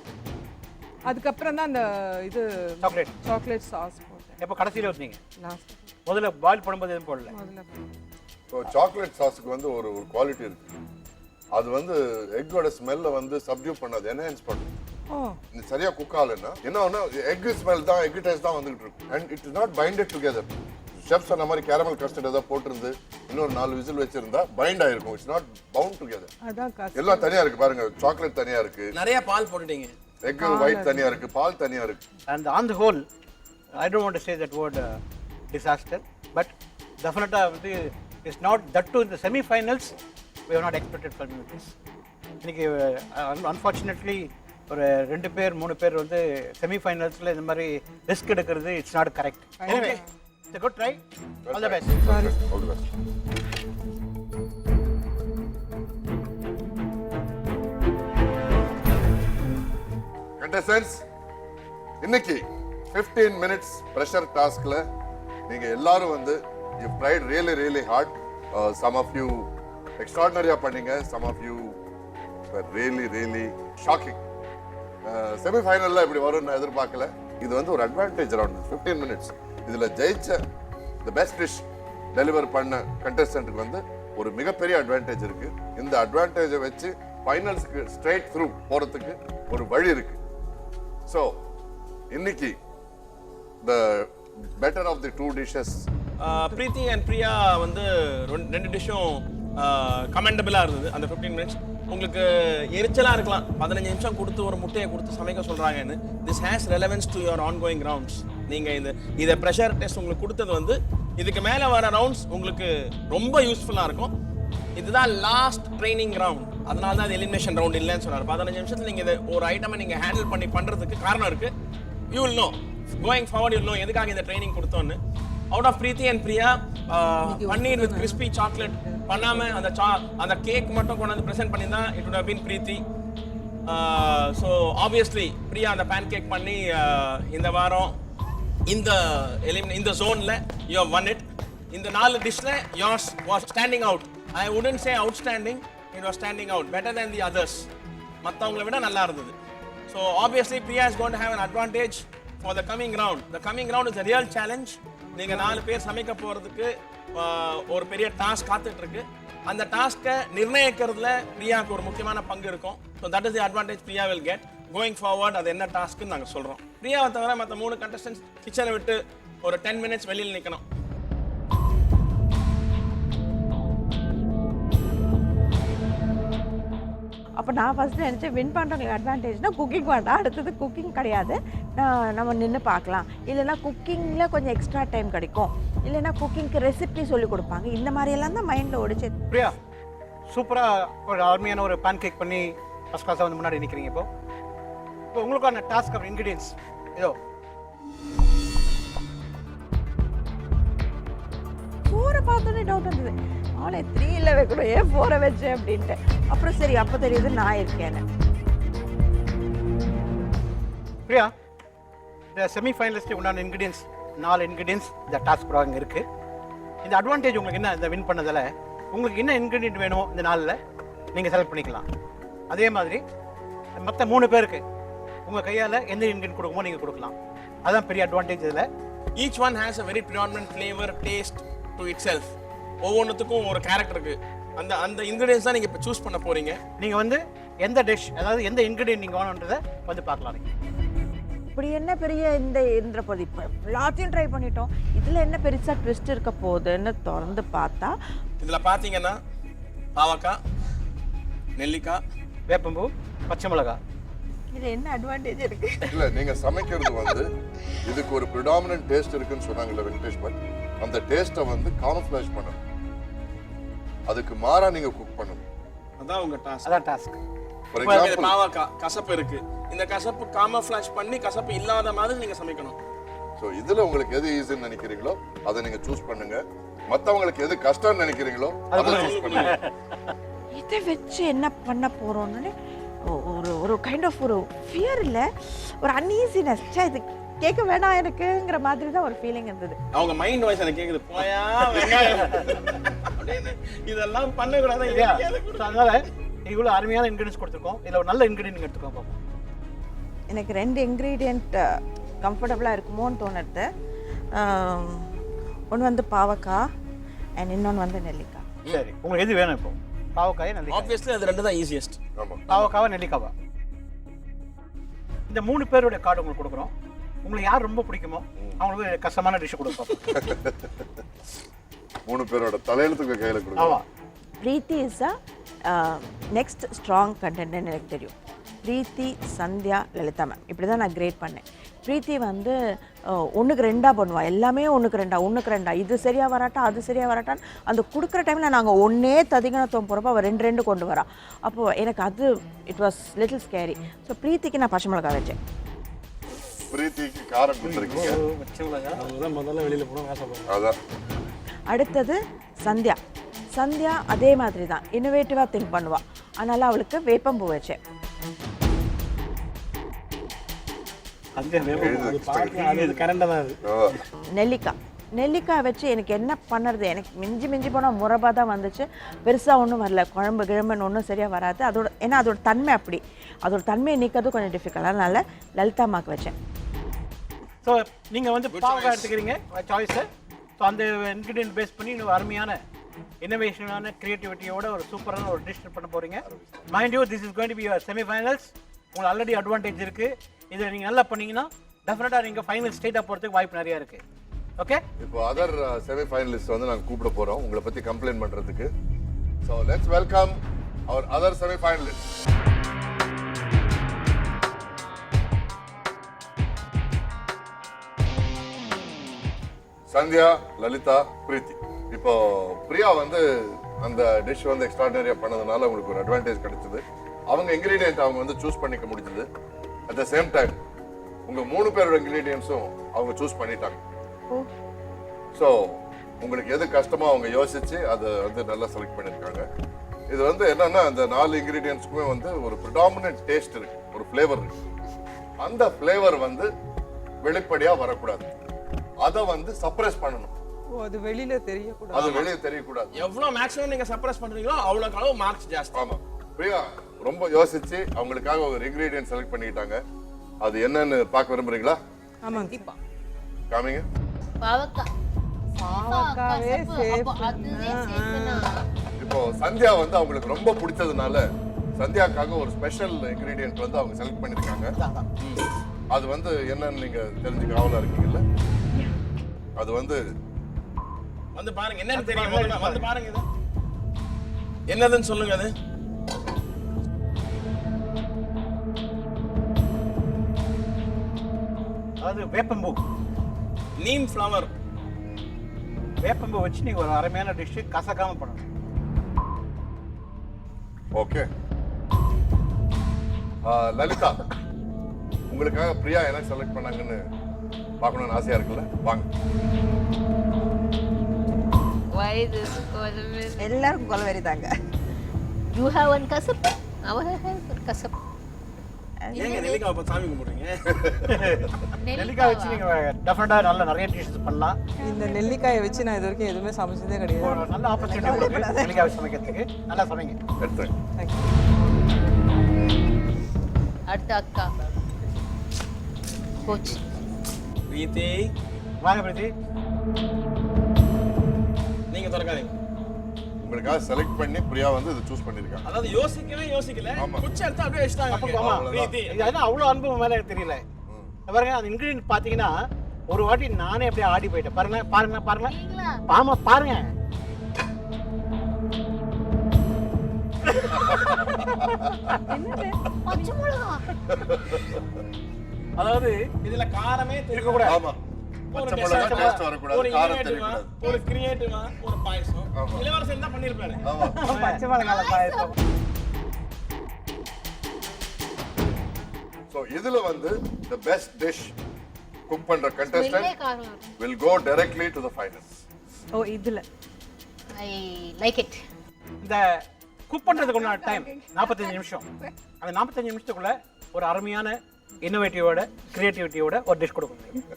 அதுக்கப்புறம் தான் அந்த இது சாக்லேட் சாஸ் போட்டேன். எப்போ கடைசியில் வந்தீங்க? லாஸ்ட் முதல்ல பாயில் பண்ணும்போது எதுவும் போடல. முதல்ல ஸோ சாக்லேட் சாஸுக்கு வந்து ஒரு குவாலிட்டி இருக்கு. அது வந்து எக்கோட ஸ்மெல்ல வந்து சப்டியூ பண்ணாது, என்ஹான்ஸ் பண்ணும். இது சரியா குக் ஆகலன்னா என்ன ஆகும்னா எக் ஸ்மெல் தான், எக் டேஸ்ட் தான் வந்துகிட்டு இருக்கும். And it is not binded together. Chef சொன்ன மாதிரி கேரமல் கஸ்டர்ட் ஏதாவது போட்டிருந்து இன்னொரு 4 விசில் வச்சிருந்தா பைண்ட் ஆயிருக்கும். It's not bound together. அதான் எல்லாம் தனியா இருக்கு பாருங்க. சாக்லேட் தனியா இருக்கு, நிறைய பால் போட்டுட்டீங்க, எக் ஒயிட் தனியா இருக்கு, பால் தனியா இருக்கு. And on the whole, I don't want to say that word disaster, but definitely it's not that too in the semi-finals. We have not expected from this. இன்னைக்கு unfortunately ஒரு 2 பேர் 3 பேர் வந்து செமிஃபைனல்ஸ்ல இந்த மாதிரி ரிஸ்க் எடுக்கிறது it's not correct. Anyway it's a good try. All the best. All the best. Contestants, இன்னைக்கு 15 minutes pressure taskல நீங்க எல்லாரும் வந்து you tried really hard. Some of you extraordinary பண்ணீங்க, some of you were really shocking. செமிஃபைனல்ல இப்படி வரும்னு நான் எதிர்பார்க்கல. இது வந்து ஒரு அட்வான்டேஜ் அரௌண்ட் 15 minutes. இதுல ஜெயிச்ச தி பெஸ்ட் டிஷ் டெலிவர் பண்ண கண்டெஸ்டன்ட்க்கு வந்து ஒரு மிகப்பெரிய அட்வான்டேஜ் இருக்கு. இந்த அட்வான்டேஜை வச்சு ஃபைனல்ஸ்க்கு ஸ்ட்ரைட் த்ரூ போறதுக்கு ஒரு வழி இருக்கு. ஸோ இன்னைக்கு the better of the 2 dishes. Preethi and Priya வந்து 2 டிஷ்ஷும் கமெண்டபிளா இருந்தது. அந்த 15 மினிட்ஸ் உங்களுக்கு எரிச்சலா இருக்கலாம், 15 நிமிஷம் கொடுத்து ஒரு முட்டையை கொடுத்து சமைக்க சொல்றாங்கன்னு. This has relevance to your ongoing rounds. நீங்க இதை ப்ரெஷர் டெஸ்ட் உங்களுக்கு கொடுத்தது வந்து இதுக்கு மேல வர ரவுண்ட்ஸ் உங்களுக்கு ரொம்ப யூஸ்ஃபுல்லா இருக்கும். இதுதான் லாஸ்ட் ட்ரைனிங் ரவுண்ட், அதனால தான் அது எலிமினேஷன் ரவுண்ட் இல்லைன்னு சொன்னார். 15 நிமிஷத்துல நீங்க இதை ஒரு ஐட்டமை நீங்க ஹேண்டில் பண்ணி பண்றதுக்கு காரணம் இருக்கு. You will know going forward, you will know எதுக்காக இந்த ட்ரைனிங் கொடுத்தோன்னு. Out of Preeti and Priya, paneer with crispy chocolate பண்ணாம அந்த கேக் மட்டும் கொண்டு வந்து ப்ரெசென்ட் பண்ணி தான் it would have been Preeti. So obviously Priya அந்த பேன் கேக் பண்ணி இந்த வாரம் இந்த ஜோன்ல யூ ஹவ் ஒன் இட். இந்த 4 டிஷ்ல yours was standing out. I wouldn't say outstanding, it was standing out better than the others. மத்தவங்களை விட நல்லா இருந்தது. So obviously Priya is going to have an advantage for the coming round. The coming round is a real challenge. நீங்க 4 பேர் சமைக்க போறதுக்கு ஒரு பெரிய டாஸ்க் காத்துட்டு இருக்கு. அந்த டாஸ்கை நிர்ணயிக்கிறதுல பிரியாவுக்கு ஒரு முக்கியமான பங்கு இருக்கும். So that is the advantage Priya will get going forward. அது என்ன டாஸ்க்குன்னு நாங்கள் சொல்கிறோம். பிரியாவை தவிர மற்ற 3 கண்டஸ்டன்ஸ் கிச்சனை விட்டு ஒரு 10 minutes வெளியில் நிற்கணும். அப்போ நான் ஃபஸ்ட்டு நினச்சேன் வின் பண்ணுறவங்களுக்கு அட்வான்டேஜ்னா குக்கிங் வேண்டாம், அடுத்தது குக்கிங் கிடையாது, நம்ம நின்று பார்க்கலாம், இல்லைன்னா குக்கிங்கில் கொஞ்சம் எக்ஸ்ட்ரா டைம் கிடைக்கும், இல்லைன்னா குக்கிங்க்கு ரெசிபி சொல்லி கொடுப்பாங்க. இந்த மாதிரியெல்லாம் தான் மைண்டில் ஓடிச்சு. பிரியா சூப்பராக ஒரு அருமையான ஒரு பேன் கேக் பண்ணி ஃபஸ்ட் கிளாஸாக வந்து முன்னாடி நிற்கிறீங்க. இப்போ உங்களுக்கான டாஸ்க் ஆஃப் இன்க்ரீடியன்ஸ் இதோ. 4 பார்த்தோன்னே டவுட் வந்தது, அவளே 3 வைக்கணும், ஏன் 4 வச்சேன் அப்படின்ட்டு. அப்புறம் சரி அப்போ தெரியுது நான் இருக்கேன்னு. பிரியா, இந்த செமிஃபைனலிஸ்ட்டு உண்டான இன்க்ரீடியன்ஸ் 4 இன்க்ரீடியன்ஸ் இந்த டாஸ்க் ப்ராங்க இருக்குது. இந்த அட்வான்டேஜ் உங்களுக்கு என்ன, இந்த வின் பண்ணதில் உங்களுக்கு என்ன இன்க்ரீடியன்ட் வேணுமோ இந்த 4ல் நீங்கள் செலக்ட் பண்ணிக்கலாம். அதே மாதிரி மற்ற 3 பேருக்கு உங்கள் கையால் எந்த இன்க்ரீடியன்ட் கொடுக்குமோ நீங்கள் கொடுக்கலாம். அதுதான் பெரிய அட்வான்டேஜ் இதில். Each one has a very predominant flavor, taste to itself. ஒவ்வொன்றுத்துக்கும் ஒரு கேரக்டர் இருக்கு. அந்த இன்கிரீடியன்ஸ் தான் நீங்க இப்போ சூஸ் பண்ண போறீங்க. நீங்கள் வந்து எந்த டிஷ், அதாவது எந்த இன்க்ரீடியன்ட் நீங்கள் வேணுன்றதை வந்து பார்க்கலாம். இப்படி என்ன பெரிய இந்த போது இப்போ எல்லாத்தையும் ட்ரை பண்ணிட்டோம், இதில் என்ன பெருசாக ட்விஸ்ட் இருக்க போகுதுன்னு திறந்து பார்த்தா இதில் பார்த்தீங்கன்னா பாவக்காய், நெல்லிக்காய், வேப்பம்பூ, பச்சை மிளகாய். இது என்ன அட்வான்டேஜ் இருக்கு? இல்ல நீங்க சமைக்கிறது வந்து இதுக்கு ஒரு ப்ரிடாமினன்ட் டேஸ்ட் இருக்குன்னு சொன்னாங்கல்ல வெங்கடேஷ் பட், அந்த டேஸ்ட்டை வந்து காமஃப்ளாஷ் பண்ணணும். அதுக்கு மாறா நீங்க குக் பண்ணணும். அதான் உங்க டாஸ்க். அதான் டாஸ்க். ஃபார் எக்ஸாம்பிள் பாவக்காய் கசப்பு இருக்கு, இந்த கசப்பு காமஃப்ளாஷ் பண்ணி கசப்பு இல்லாத மாதிரி நீங்க சமைக்கணும். ஸோ இதுல உங்களுக்கு எது ஈஸின்னு நினைக்கிறீங்களோ அதை நீங்க சூஸ் பண்ணுங்க. மற்றவங்களுக்கு எது கஷ்டம்னு நினைக்கிறீங்களோ அதை சூஸ் பண்ணுங்க. இதை வச்சு என்ன பண்ண போறோம்னு ஒரு கைண்ட் ஆஃப் ஒரு ஃபியர் இல்லை, ஒரு அன்ஈசினஸ். இது கேட்க வேணாம் எனக்குங்கிற மாதிரி தான் ஒரு ஃபீலிங் இருந்தது. அவங்க மைண்ட் வாய்ஸ் எனக்கு கேக்குது, போயா வெங்காயம் அப்படின்னு இதெல்லாம் பண்ணக்கூடாது. அதனால இவ்வளோ அருமையான இன்க்ரீடியன்ஸ் கொடுத்துருக்கோம். இதில் ஒரு நல்ல இன்க்ரீடியன்ட் எடுத்துக்கோங்க பார்ப்போம். எனக்கு 2 இன்க்ரீடியண்ட் கம்ஃபர்டபுளாக இருக்குமோன்னு தோணுது. ஒன்று வந்து பாவக்காய் அண்ட் இன்னொன்று வந்து நெல்லிக்காய். சரி, உங்களுக்கு எது வேணும் இப்போ? பாவக்காய் நெல்லிக்காய். ஆப்வியஸ்லி அது ரெண்டு தான் ஈஸியஸ்ட். ஆமா. பாவக்காவா நெல்லிக்காவா? இந்த 3 பேரோட கார்டு உங்களுக்கு கொடுக்குறோம். உங்களுக்கு யார் ரொம்ப பிடிக்குமோ அவங்களுக்கு கஷ்டமான டிஷ் கொடுப்போம். 3 பேரோட தலையெழுத்துக்கு கையில ஆமா. கொடுக்கலாம். பிரீத்தி இஸ் அ நெக்ஸ்ட் ஸ்ட்ராங் கண்டென்ட்னு எனக்கு தெரியும். பிரீத்தி, சந்தியா, லலிதா மேம் இப்படி தான் நான் கிரேட் பண்ணேன். பிரீத்தி வந்து 1க்கு 2 பண்ணுவாள், எல்லாமே 1க்கு 2 இது சரியாக வராட்டா அது சரியாக வராட்டான்னு அந்த கொடுக்குற டைமில் நாங்கள் ஒன்றே ததிகணத்துவம் போகிறப்போ அவள் 2 கொண்டு வரா. அப்போது எனக்கு அது it was little scary. So பிரீத்திக்கு நான் பச்சை மிளகாய் வச்சேன். பிரீத்திக்கு காரம் கொடுத்துருக்கீங்க. அதுதான் முதல்ல வெளியில போனா ஆசைப்படுறேன். அதான். அடுத்தது சந்தியா. சந்தியா அதே மாதிரி தான் இன்னோவேட்டிவாக திங்க் பண்ணுவாள். அதனால் அவளுக்கு வேப்பம்பூ வச்சேன். நெல்லிக்காய் வச்சு எனக்கு என்ன பண்ணுறது, எனக்கு மிஞ்சி போனால் முறப்பா தான் வந்துச்சு. பெருசாக ஒன்றும் வரல, குழம்பு கிழம்புன்னு ஒன்றும் சரியாக வராது. அதோட ஏன்னா அதோட தன்மை அப்படி, அதோட தன்மையை நீக்கிறது கொஞ்சம் டிஃபிகல்ட். அதனால் லலிதா அம்மாவுக்கு வச்சேன். ஸோ நீங்கள் வந்து பாவக்காய் எடுத்துக்கிறீங்க சாய்ஸு. ஸோ அந்த இன்க்ரீடியன்ட் பேஸ் பண்ணி இன்னும் அருமையான இன்னோவேஷனான க்ரியேட்டிவிட்டியோட ஒரு சூப்பரான ஒரு டிஷ் பண்ண போகிறீங்க. Mind you this is going to be your semi-finals. உங்களுக்கு ஆல்ரெடி அட்வான்டேஜ் இருக்குது. இதில் நீங்கள் நல்லா பண்ணீங்கன்னா டெஃபினட்டாக நீங்கள் ஃபைனல் ஸ்டேட்டாக போகிறதுக்கு வாய்ப்பு நிறையா இருக்குது. ஓகே, இப்போ அதர் செமி ஃபைனலிஸ்ட் வந்து நாங்கள் கூப்பிட போகிறோம் உங்களை பற்றி கம்ப்ளைண்ட் பண்ணுறதுக்கு. So let's welcome our other semi finalist. Sandhya, Lalitha, Preeti. இப்போ பிரியா வந்து அந்த டிஷ் வந்து எக்ஸ்ட்ராடனரியா பண்ணதுனால உங்களுக்கு ஒரு அட்வான்டேஜ் கிடைச்சது. அவங்க இன்கிரீடியன்ட் அவங்க வந்து சூஸ் பண்ணிக்க முடிஞ்சது. அட் த சேம் டைம் உங்க 3 பேரோட இன்கிரீடியன்ஸும் அவங்க சூஸ் பண்ணிட்டாங்க. ஸோ உங்களுக்கு எது கஷ்டமோ அவங்க யோசிச்சு அதை வந்து நல்லா செலக்ட் பண்ணியிருக்காங்க. இது வந்து என்னன்னா அந்த 4 இன்கிரீடியன்ஸ்க்குமே வந்து ஒரு ப்ரிடாமினன்ட் டேஸ்ட் இருக்கு, ஒரு ஃப்ளேவர் இருக்கு. அந்த ஃப்ளேவர் வந்து வெளிப்படையா வரக்கூடாது, அதை வந்து சப்ரஸ் பண்ணணும். அது வெளியில தெரியக்கூடாது. அது வெளியே தெரியக்கூடாது. எவ்வளவு மேக்ஸிமம் நீங்க சப்ரஸ் பண்றீங்களோ அவ்வளவுக்கு அளவு மார்க்ஸ் ஜாஸ்தி. ஆமா, பிரியா ரொம்ப யோசிச்சு அவங்களுக்காக ஒரு இன்கிரீடியன்ட் செலக்ட் பண்ணிக்கிட்டாங்க. அது என்னன்னு பார்க்க விரும்புறீங்களா? ஆமாங்க. காமிங்க. பாவக்காய். பாவக்காவே இப்போ சந்தியா வந்து அவங்களுக்கு ரொம்ப பிடிச்சதுனால சந்தியாக்காக ஒரு ஸ்பெஷல் இன்கிரீடியன்ட் வந்து அவங்க செலக்ட் பண்ணிருக்காங்க. அது வந்து என்னன்னு நீங்க தெரிஞ்சுக்க ஆவலா இருக்கீங்கல்ல? அது வந்து பாருங்க என்னன்னு தெரியும். வந்து பாருங்க இது என்னதுன்னு சொல்லுங்க. அது அதாவது வேப்பம்பூ, நீம் ஃப்ளவர். வேப்பம்பூ வச்சு நீங்கள் ஒரு அருமையான டிஷ்ஷு கசக்காம பண்ணணும். ஓகே. லலிதா, உங்களுக்காக பிரியா என்ன செலக்ட் பண்ணாங்கன்னு பார்க்கணும்னு ஆசையா இருக்குல்ல? வாங்க. Why this கொலவெறி? எல்லாருக்கும் கொலவெறி தாங்க. You have one kasap? I have one kasap. ஏங்க நெல்லிக்காய் பத்தி சாமி கும்பிடுறீங்க? நெல்லிக்காய் வச்சு நீங்கள் டெஃபினட்டாக நல்ல நிறைய டிஷ்ஷஸ் பண்ணலாம். இந்த நெல்லிக்காயை வச்சு நான் இது வரைக்கும் எதுவுமே சமைச்சதே கிடையாது. ஒரு நல்ல ஆப்பர்ச்சுனிட்டி உங்களுக்கு நெல்லிக்காய் வச்சு சமைக்கிறதுக்கு. நல்லா சமைங்க. எடுத்தேன். அடுத்த அக்கா கோச். பிரீத்தி வாங்க பிரீத்தி. நீங்க திறக்காதீங்க. உங்களுக்காக செலக்ட் பண்ணி பிரியா வந்து இதை சூஸ் பண்ணிருக்காங்க. அதாவது யோசிக்கல. ஆமா. குச்சி எடுத்து அப்படியே வச்சிட்டாங்க. ஆமா, பிரீத்தி இது என்ன அவ்வளோ அனுபவம் மேலே எனக்கு தெரியல. பாருங்க அந்த இன்கிரீடியன்ட் பார்த்தீங்கன்னா ஒரு வாட்டி நானே அப்படியே ஆடி போயிட்டேன். பாருங்க. ஆமா பாருங்க. பச்சை மிளகா. அதாவது இதுல காரமே தெரியக்கூடாது. ஆமா, பச்சை மிளகாய் டேஸ்ட் வரக்கூடாது, காரம் தெரியக்கூடாது. ஒரு கிரியேட்டிவா ஒரு பாயசம் இளவரசன் தான் பண்ணிருப்பாரு. ஆமா. பச்சை மிளகாய் பாயசம். So இதுல வந்து the best dish cook பண்ற contestant வெள்ளை காரம். will go directly to the finals. ஓ இதுல I like it. இந்த குக் பண்ணுறதுக்கு உண்டான டைம் 45 நிமிஷம். அந்த 45 நிமிஷத்துக்குள்ள ஒரு அருமையான இன்னோவேட்டிவோட கிரியேட்டிவிட்டியோட ஒரு டிஷ் கொடுக்க முடியும்.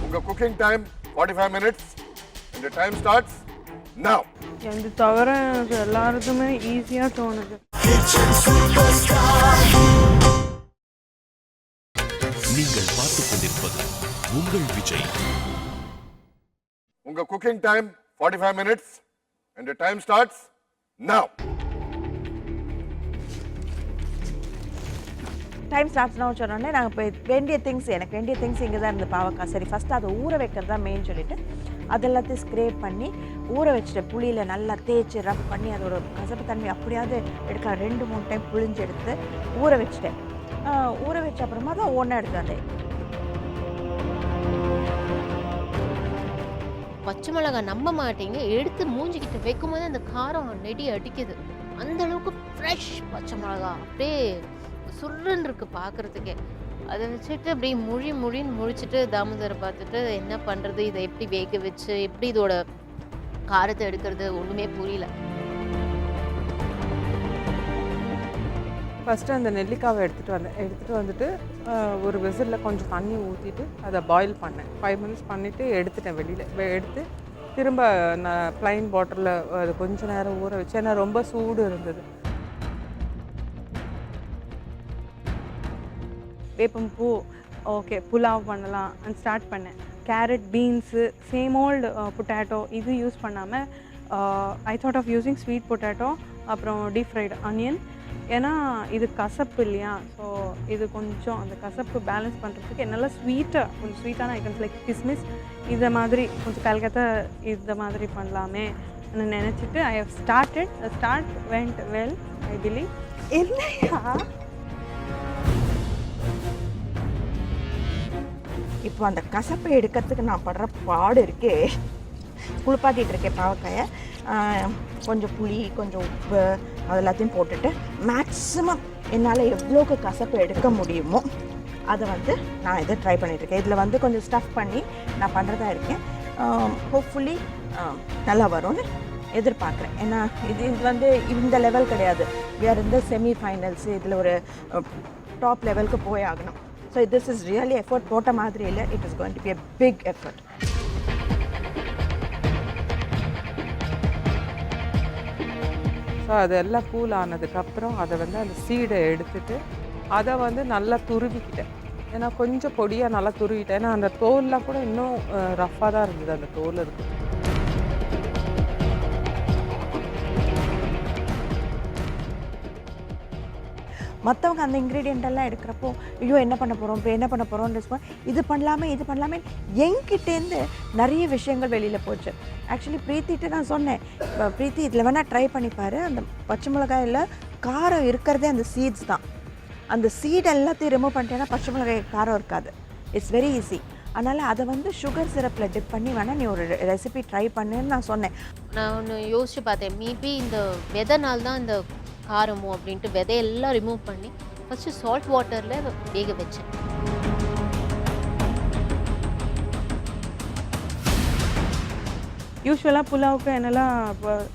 உங்க cooking time 45 minutes and the time starts now. இது தவிர எனக்கு எல்லாருக்குமே ஈஸியாக தோணுது. நீங்கள் பார்த்துக் கொண்டிருப்பது உங்கள் விஜய். உங்க cooking time 45 minutes and the time starts now. Time ஸ்டார்ட்ஸ்னா சொன்னோடனே நாங்கள் இப்போ வேண்டிய திங்ஸ் எனக்கு வேண்டிய திங்ஸ் இங்கே தான் இருந்து பாவக்காய். சரி ஃபஸ்ட்டு அதை ஊற வைக்கிறது தான் மெயின் சொல்லிவிட்டு அதெல்லாத்தையும் ஸ்க்ரேப் பண்ணி ஊற வச்சுட்டு புளியில் நல்லா தேய்ச்சி ரப் பண்ணி அதோட கசப்பு தன்மை அப்படியாவது எடுக்கலாம். 2-3 டைம் புளிஞ்சு எடுத்து ஊற வச்சுட்டேன். ஊற வச்ச அப்புறமா தான் ஒன்றா எடுத்து வந்தேன். பச்சை மிளகாய் நம்ப மாட்டீங்க, எடுத்து மூஞ்சிக்கிட்ட வைக்கும்போது அந்த காரம் நெடி அடிக்குது. அந்த அளவுக்கு ஃப்ரெஷ் பச்சை மிளகாய் அப்படியே சுருன்னு இருக்கு பார்க்குறதுக்கே. அதை வச்சுட்டு அப்படியே முழின்னு முழிச்சிட்டு தாமோதரை பார்த்துட்டு என்ன பண்ணுறது, இதை எப்படி வேக வச்சு எப்படி இதோட காரத்தை எடுக்கிறது ஒன்றுமே புரியல. ஃபஸ்ட்டு அந்த நெல்லிக்காவை எடுத்துகிட்டு வந்துட்டு ஒரு விசிலில் கொஞ்சம் தண்ணி ஊற்றிட்டு அதை பாயில் பண்ணேன். 5 மினிட்ஸ் பண்ணிவிட்டு எடுத்துட்டேன் வெளியில். எடுத்து திரும்ப நான் ப்ளைன் வாட்டரில் அது கொஞ்சம் நேரம் ஊற வச்சு, ஏன்னா ரொம்ப சூடு இருந்தது. வேப்பம்பூ ஓகே புலாவ் பண்ணலாம் அண்ட் ஸ்டார்ட் பண்ணேன். Carrot, beans, same old potato இது யூஸ் பண்ணாமல் I thought of using sweet potato, அப்புறம் டீப் ஃப்ரைடு ஆனியன். ஏன்னா இது கசப்பு இல்லையா, ஸோ இது கொஞ்சம் அந்த கசப்பு பேலன்ஸ் பண்ணுறதுக்கு என்னால் கொஞ்சம் ஸ்வீட்டான ஐட்டம்ஸ் லைக் கிஸ்மிஸ் இதை மாதிரி கொஞ்சம் கல்கத்தா இந்த மாதிரி பண்ணலாமே நினச்சிட்டு I have start went well I believe. இல்லையா இப்போ அந்த கசப்பை எடுக்கிறதுக்கு நான் படுற பாடு இருக்கே. குளிப்பாட்டிகிட்டு இருக்கேன் பாவக்காயை. கொஞ்சம் புளி, கொஞ்சம் உப்பு அது எல்லாத்தையும் போட்டுட்டு மேக்ஸிமம் என்னால் எவ்வளோக்கு கசப்பு எடுக்க முடியுமோ அதை வந்து நான் இதை ட்ரை பண்ணிகிட்ருக்கேன். இதில் வந்து கொஞ்சம் ஸ்டஃப் பண்ணி நான் பண்ணுறதா இருக்கேன். ஹோப்ஃபுல்லி நல்லா வரும்னு எதிர்பார்க்குறேன். ஏன்னா இது வந்து இந்த லெவல் கிடையாது. வேறு இந்த செமி ஃபைனல்ஸு இதில் ஒரு டாப் லெவலுக்கு போய் ஆகணும். So this is really effort போட்ட மாதிரி இல்லை. It is going to be a big effort. ஸோ அதெல்லாம் கூல் ஆனதுக்கப்புறம் அதை வந்து அந்த சீடை எடுத்துட்டு அதை வந்து நல்லா துருவிக்கிட்டேன். ஏன்னா கொஞ்சம் பொடியாக நல்லா துருவிட்டேன். ஏன்னா அந்த தோல்லாம் கூட இன்னும் ரஃப்பாக தான் இருந்தது அந்த தோல் இருக்குது. மற்றவங்க அந்த இன்க்ரீடியண்ட் எல்லாம் எடுக்கிறப்போ ஐயோ என்ன பண்ண போகிறோம், இப்போ என்ன பண்ண போகிறோம்னு இது பண்ணலாமே என்கிட்டேருந்து நிறைய விஷயங்கள் வெளியில் போச்சு. ஆக்சுவலி ப்ரீத்திட்டு நான் சொன்னேன், ப்ரீத்தி இதில் வேணால் ட்ரை பண்ணிப்பார். அந்த பச்சை மிளகாயில் காரம் இருக்கிறதே அந்த சீட்ஸ் தான். அந்த சீட் எல்லாத்தையும் ரிமூவ் பண்ணிட்டேன்னா பச்சை மிளகாய் காரம் இருக்காது. It's very easy. அதனால் அதை வந்து சுகர் சிரப்பில் டிப் பண்ணி வேணால் நீ ஒரு ரெசிபி ட்ரை பண்ணுன்னு நான் சொன்னேன். நான் ஒன்று யோசிச்சு பார்த்தேன், மேபி இந்த விதைனால தான் இந்த காரமோ அப்படின்ட்டு விதையெல்லாம் ரிமூவ் பண்ணி ஃபஸ்ட்டு சால்ட் வாட்டரில் வேக வச்சேன். யூஸ்வலாக புலாவுக்கு என்னெல்லாம்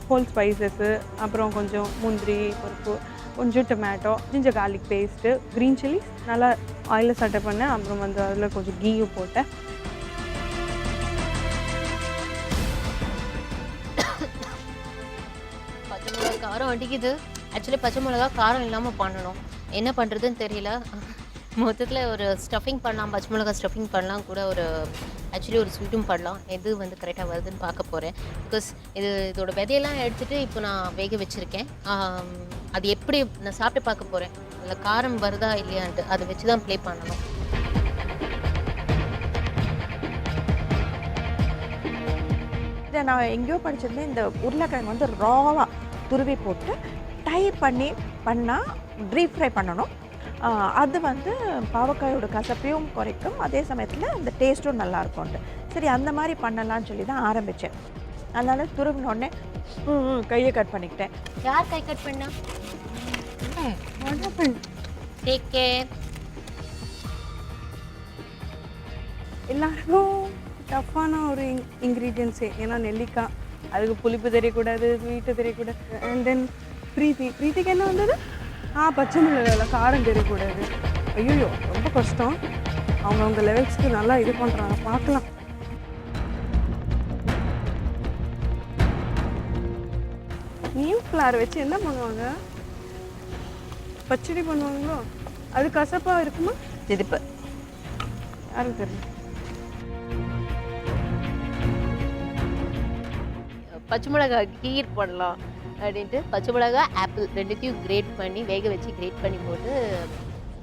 ஹோல் ஸ்பைசஸ்ஸு, அப்புறம் கொஞ்சம் முந்திரி பருப்பு, கொஞ்சம் tomato, ginger garlic paste, green chillies நல்லா ஆயிலில் சட்டை பண்ணேன். அப்புறம் வந்து அதில் கொஞ்சம் கீயும் போட்டேன். பச்சை மிளகா காரம் அடிக்குது. ஆக்சுவலி பச்சை மிளகா காரம் இல்லாமல் பண்ணணும், என்ன பண்ணுறதுன்னு தெரியல. மொத்தத்தில் ஒரு ஸ்டஃபிங் பண்ணலாம், பச்சை மிளகா ஸ்டஃபிங் பண்ணலாம், கூட ஒரு ஆக்சுவலி ஒரு ஸ்வீட்டும் பண்ணலாம். எது வந்து கரெக்டாக வருதுன்னு பார்க்க போகிறேன். பிகாஸ் இதோட விதையெல்லாம் எடுத்துகிட்டு இப்போ நான் வேக வச்சுருக்கேன். அது எப்படி நான் சாப்பிட்டு பார்க்க போகிறேன், அதில் காரம் வருதா இல்லையான்ட்டு அதை வச்சு தான் ப்ளே பண்ணணும். இதை நான் எங்கேயோ படிச்சிருந்தேன், இந்த உருளைக்கிழங்கு வந்து ராவாக துருவி போட்டு டை பண்ணி பண்ணால் டீப் ஃப்ரை பண்ணணும். அது வந்து பாவக்காயோட கசப்பையும் குறைக்கும், அதே சமயத்தில் அந்த டேஸ்ட்டும் நல்லாயிருக்கும்ட்டு. சரி அந்த மாதிரி பண்ணலான்னு சொல்லி தான் ஆரம்பித்தேன். அதனால் துருவினோடனே கையை கட் பண்ணிக்கிட்டேன். யார் கை கட் பண்ணா? Take care. எல்லாருக்கும் டஃப்பான ஒரு இன்க்ரீடியன்ஸே. ஏன்னா நெல்லிக்காய், அதுக்கு புளிப்பு தெரியக்கூடாது, ஸ்வீட்டு தெரியக்கூடாது. அண்ட் தென் ப்ரீத்திக்கு என்ன வந்தது, பச்சை மிளகாயில் காரம் தெரியக்கூடாது. ஐயோ ரொம்ப கஷ்டம். அவங்கவுங்க லெவல்ஸ்க்கு நல்லா இது பண்ணுறாங்க, பார்க்கலாம். நியூ ஃப்ளார் வச்சு என்ன பண்ணுவாங்க, பச்சடி பண்ணுவாங்களோ? அது கசப்பாக இருக்குமா? திருப்பு யாருக்கு தெரியும். பச்சை மிளகா கீர் பண்ணலாம் அப்படின்ட்டு பச்சை மிளகா ஆப்பிள் ரெண்டுத்தையும் கிரேட் பண்ணி வேக வச்சு கிரேட் பண்ணி போட்டு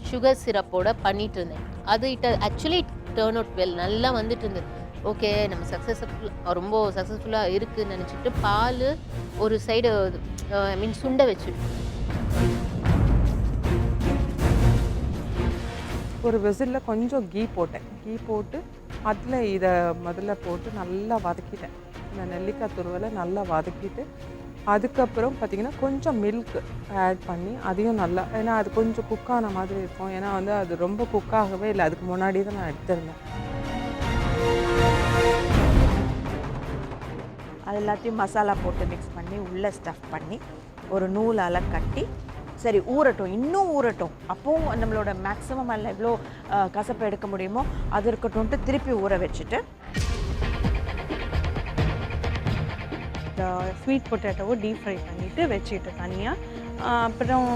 சுகர் சிரப்போட பண்ணிட்டு இருந்தேன். அது ஆக்சுவலி டேர்ன் அவுட் வெல், நல்லா வந்துட்டு இருந்தது. ஓகே, நம்ம ரொம்ப சக்ஸஸ்ஃபுல்லாக இருக்குதுன்னு நினச்சிட்டு பால் ஒரு சைடு ஐ மீன் சுண்ட வச்சுட்டு ஒரு விசிலில் கொஞ்சம் கீ போட்டேன். கீ போட்டு அதில் இதை முதல்ல போட்டு நல்லா வதக்கிட்டேன். இந்த நெல்லிக்காய் துருவலை நல்லா வதக்கிட்டு அதுக்கப்புறம் பார்த்திங்கன்னா கொஞ்சம் மில்க் ஆட் பண்ணி அதையும் நல்லா, ஏன்னா அது கொஞ்சம் குக்கான மாதிரி இருக்கும். ஏன்னா வந்து அது ரொம்ப குக்காகவே இல்லை, அதுக்கு முன்னாடி தான் நான் எடுத்திருந்தேன். அது எல்லாத்தையும் மசாலா போட்டு மிக்ஸ் பண்ணி உள்ளே ஸ்டஃப் பண்ணி ஒரு நூலால் கட்டி சரி ஊறட்டும், இன்னும் ஊறட்டும், அப்போவும் நம்மளோட மேக்ஸிமம் அதில் எவ்வளோ கசப்பை எடுக்க முடியுமோ அது இருக்கட்டும்ன்ட்டு திருப்பி ஊற வச்சுட்டு ஸ்வீட் பொட்டேட்டோவை டீப் ஃப்ரை பண்ணிவிட்டு வச்சுட்டு தனியாக, அப்புறம்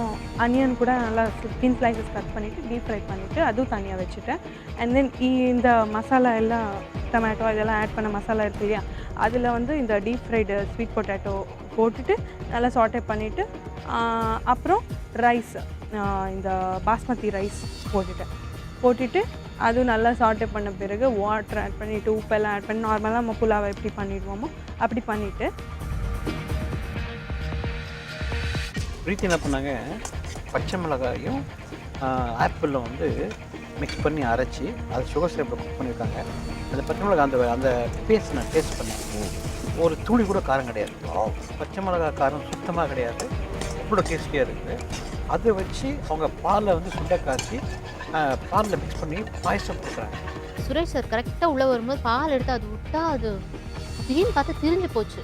அனியன் கூட நல்லா தின் ஸ்லைசஸ் கட் பண்ணிவிட்டு டீப் ஃப்ரை பண்ணிவிட்டு அதுவும் தனியாக வச்சுட்டேன். அண்ட் தென் இந்த மசாலா எல்லாம் டொமேட்டோ இதெல்லாம் ஆட் பண்ண மசாலா இருக்கு இல்லையா, அதில் வந்து இந்த டீப் ஃப்ரைடு ஸ்வீட் பொட்டேட்டோ போட்டுட்டு நல்லா சாட்டே பண்ணிவிட்டு அப்புறம் ரைஸ், இந்த பாஸ்மதி ரைஸ் போட்டுட்டு அதுவும் நல்லா சாட்டே பண்ண பிறகு வாட்டர் ஆட் பண்ணிவிட்டு உப்பெல்லாம் ஆட் பண்ணி நார்மலாக நம்ம புலாவை எப்படி பண்ணிடுவோமோ அப்படி பண்ணிவிட்டு பிரீத்தி என்ன பண்ணாங்க, பச்சை மிளகாயும் ஆப்பிளில் வந்து மிக்ஸ் பண்ணி அரைச்சி அது சுகர் சிரப்பில் குக் பண்ணியிருக்காங்க. அந்த பச்சை மிளகாய் அந்த பேஸ்ட் நான் டேஸ்ட் பண்ணேன். ஒரு துளி கூட காரம் கிடையாது. பச்சை மிளகாய் காரம் சுத்தமாக கிடையாது, அவ்வளோ டேஸ்டியாக இருக்குது. அதை வச்சு அவங்க பாலை வந்து சுண்டை காய்ச்சி பாலில் மிக்ஸ் பண்ணி பாயசம் கொடுக்குறாங்க. சுரேஷ் சார் கரெக்டாக உள்ளே வரும்போது பால் எடுத்து அது விட்டா அது திடீர்னு பார்த்து திரிஞ்சு போச்சு.